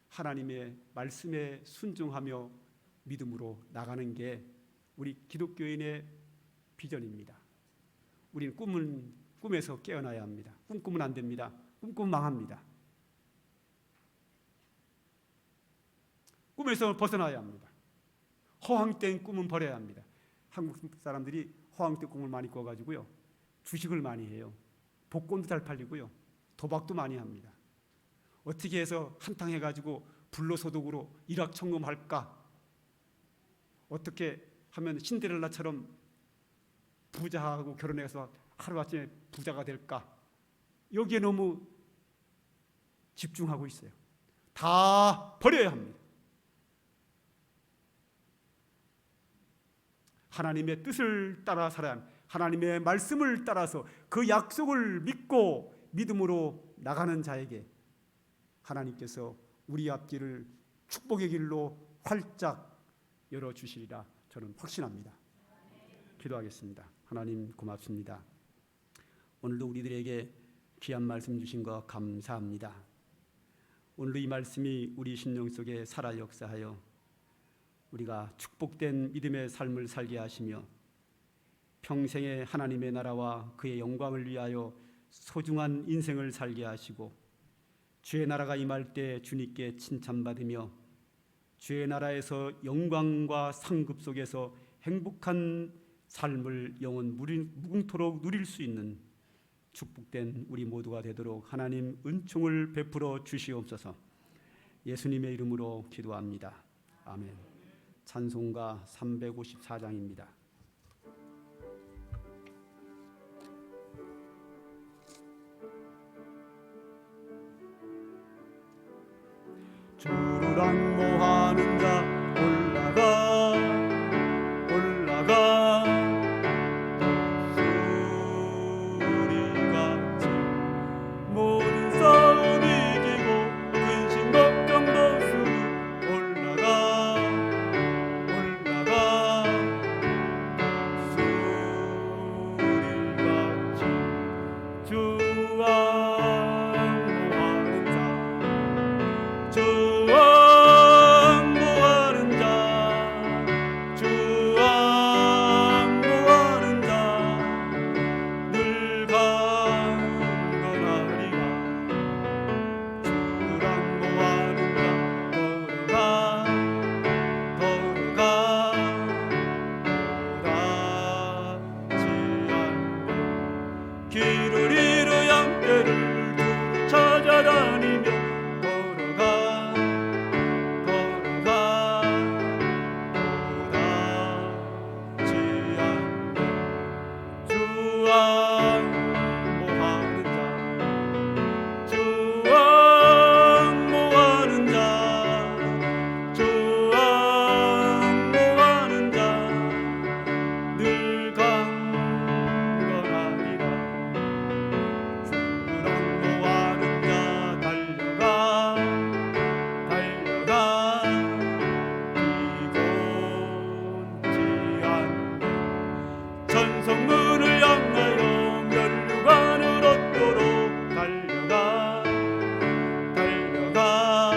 하나님의 말씀에 순종하며 믿음으로 나가는 게 우리 기독교인의 비전입니다. 우리는 꿈에서 깨어나야 합니다. 꿈꾸면 안 됩니다. 꿈꾸면 망합니다. 꿈에서 벗어나야 합니다. 허황된 꿈은 버려야 합니다. 한국 사람들이 허황된 꿈을 많이 꿔가지고요, 주식을 많이 해요. 복권도 잘 팔리고요, 도박도 많이 합니다. 어떻게 해서 한탕 해가지고 불로소득으로 일확천금할까? 어떻게 하면 신데렐라처럼 부자하고 결혼해서 하루아침에 부자가 될까? 여기에 너무 집중하고 있어요. 다 버려야 합니다. 하나님의 뜻을 따라 살아야 합니다. 하나님의 말씀을 따라서 그 약속을 믿고 믿음으로 나가는 자에게 하나님께서 우리 앞길을 축복의 길로 활짝 열어주시리라 저는 확신합니다. 기도하겠습니다. 하나님 고맙습니다. 오늘도 우리들에게 귀한 말씀 주신 것 감사합니다. 오늘도 이 말씀이 우리 심령 속에 살아 역사하여 우리가 축복된 믿음의 삶을 살게 하시며 평생에 하나님의 나라와 그의 영광을 위하여 소중한 인생을 살게 하시고 주의 나라가 임할 때 주님께 칭찬받으며 주의 나라에서 영광과 상급 속에서 행복한 삶을 영원 무궁토록 누릴 수 있는 축복된 우리 모두가 되도록 하나님 은총을 베풀어 주시옵소서. 예수님의 이름으로 기도합니다. 아멘. 찬송가 354장입니다. 주를 안모하는 자 올라가 올라가 독수리같이 모든 싸움 이기고 근심 걱정 벗으고 올라가 올라가 독수리같이 주와 길을 잃어 양떼를 두루 찾아다니며 걸어가 걸어가 오다지 않네 주 안모하는 자 주 안모하는 자 주 안모하는 자 늘 강건하리라 전성문을 향하여 면류관을 얻도록 달려가 달려가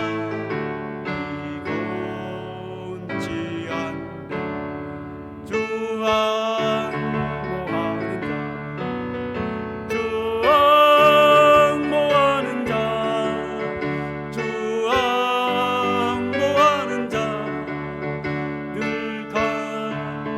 이곤치 않네 주 안모하는 자 주 안모하는 자 주 안모하는 자 늘 강건하리라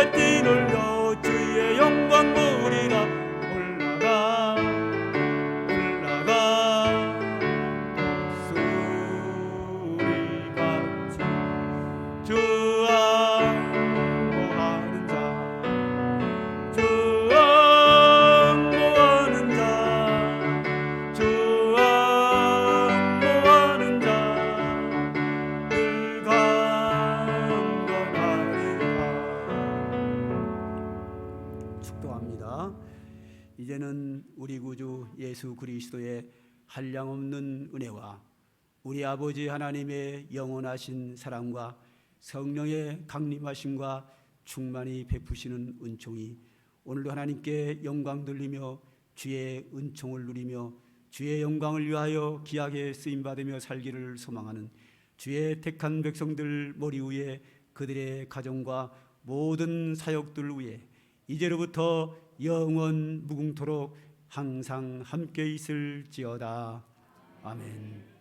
크게 뛰놀려 주의 영광 보리라. 올라가 소리같이 주 안보하는 자, 주 안보하는 자, 주 안보하는 자, 늘 강건하리라. 축도합니다. 이제는 우리 구주 예수 그리스도의 한량없는 은혜와 우리 아버지 하나님의 영원하신 사랑과 성령의 강림하심과 충만히 베푸시는 은총이 오늘도 하나님께 영광 돌리며 주의 은총을 누리며 주의 영광을 위하여 귀하게 쓰임받으며 살기를 소망하는 주의 택한 백성들 머리 위에 그들의 가정과 모든 사역들 위에 이제로부터 영원 무궁토록 항상 함께 있을지어다. 아멘.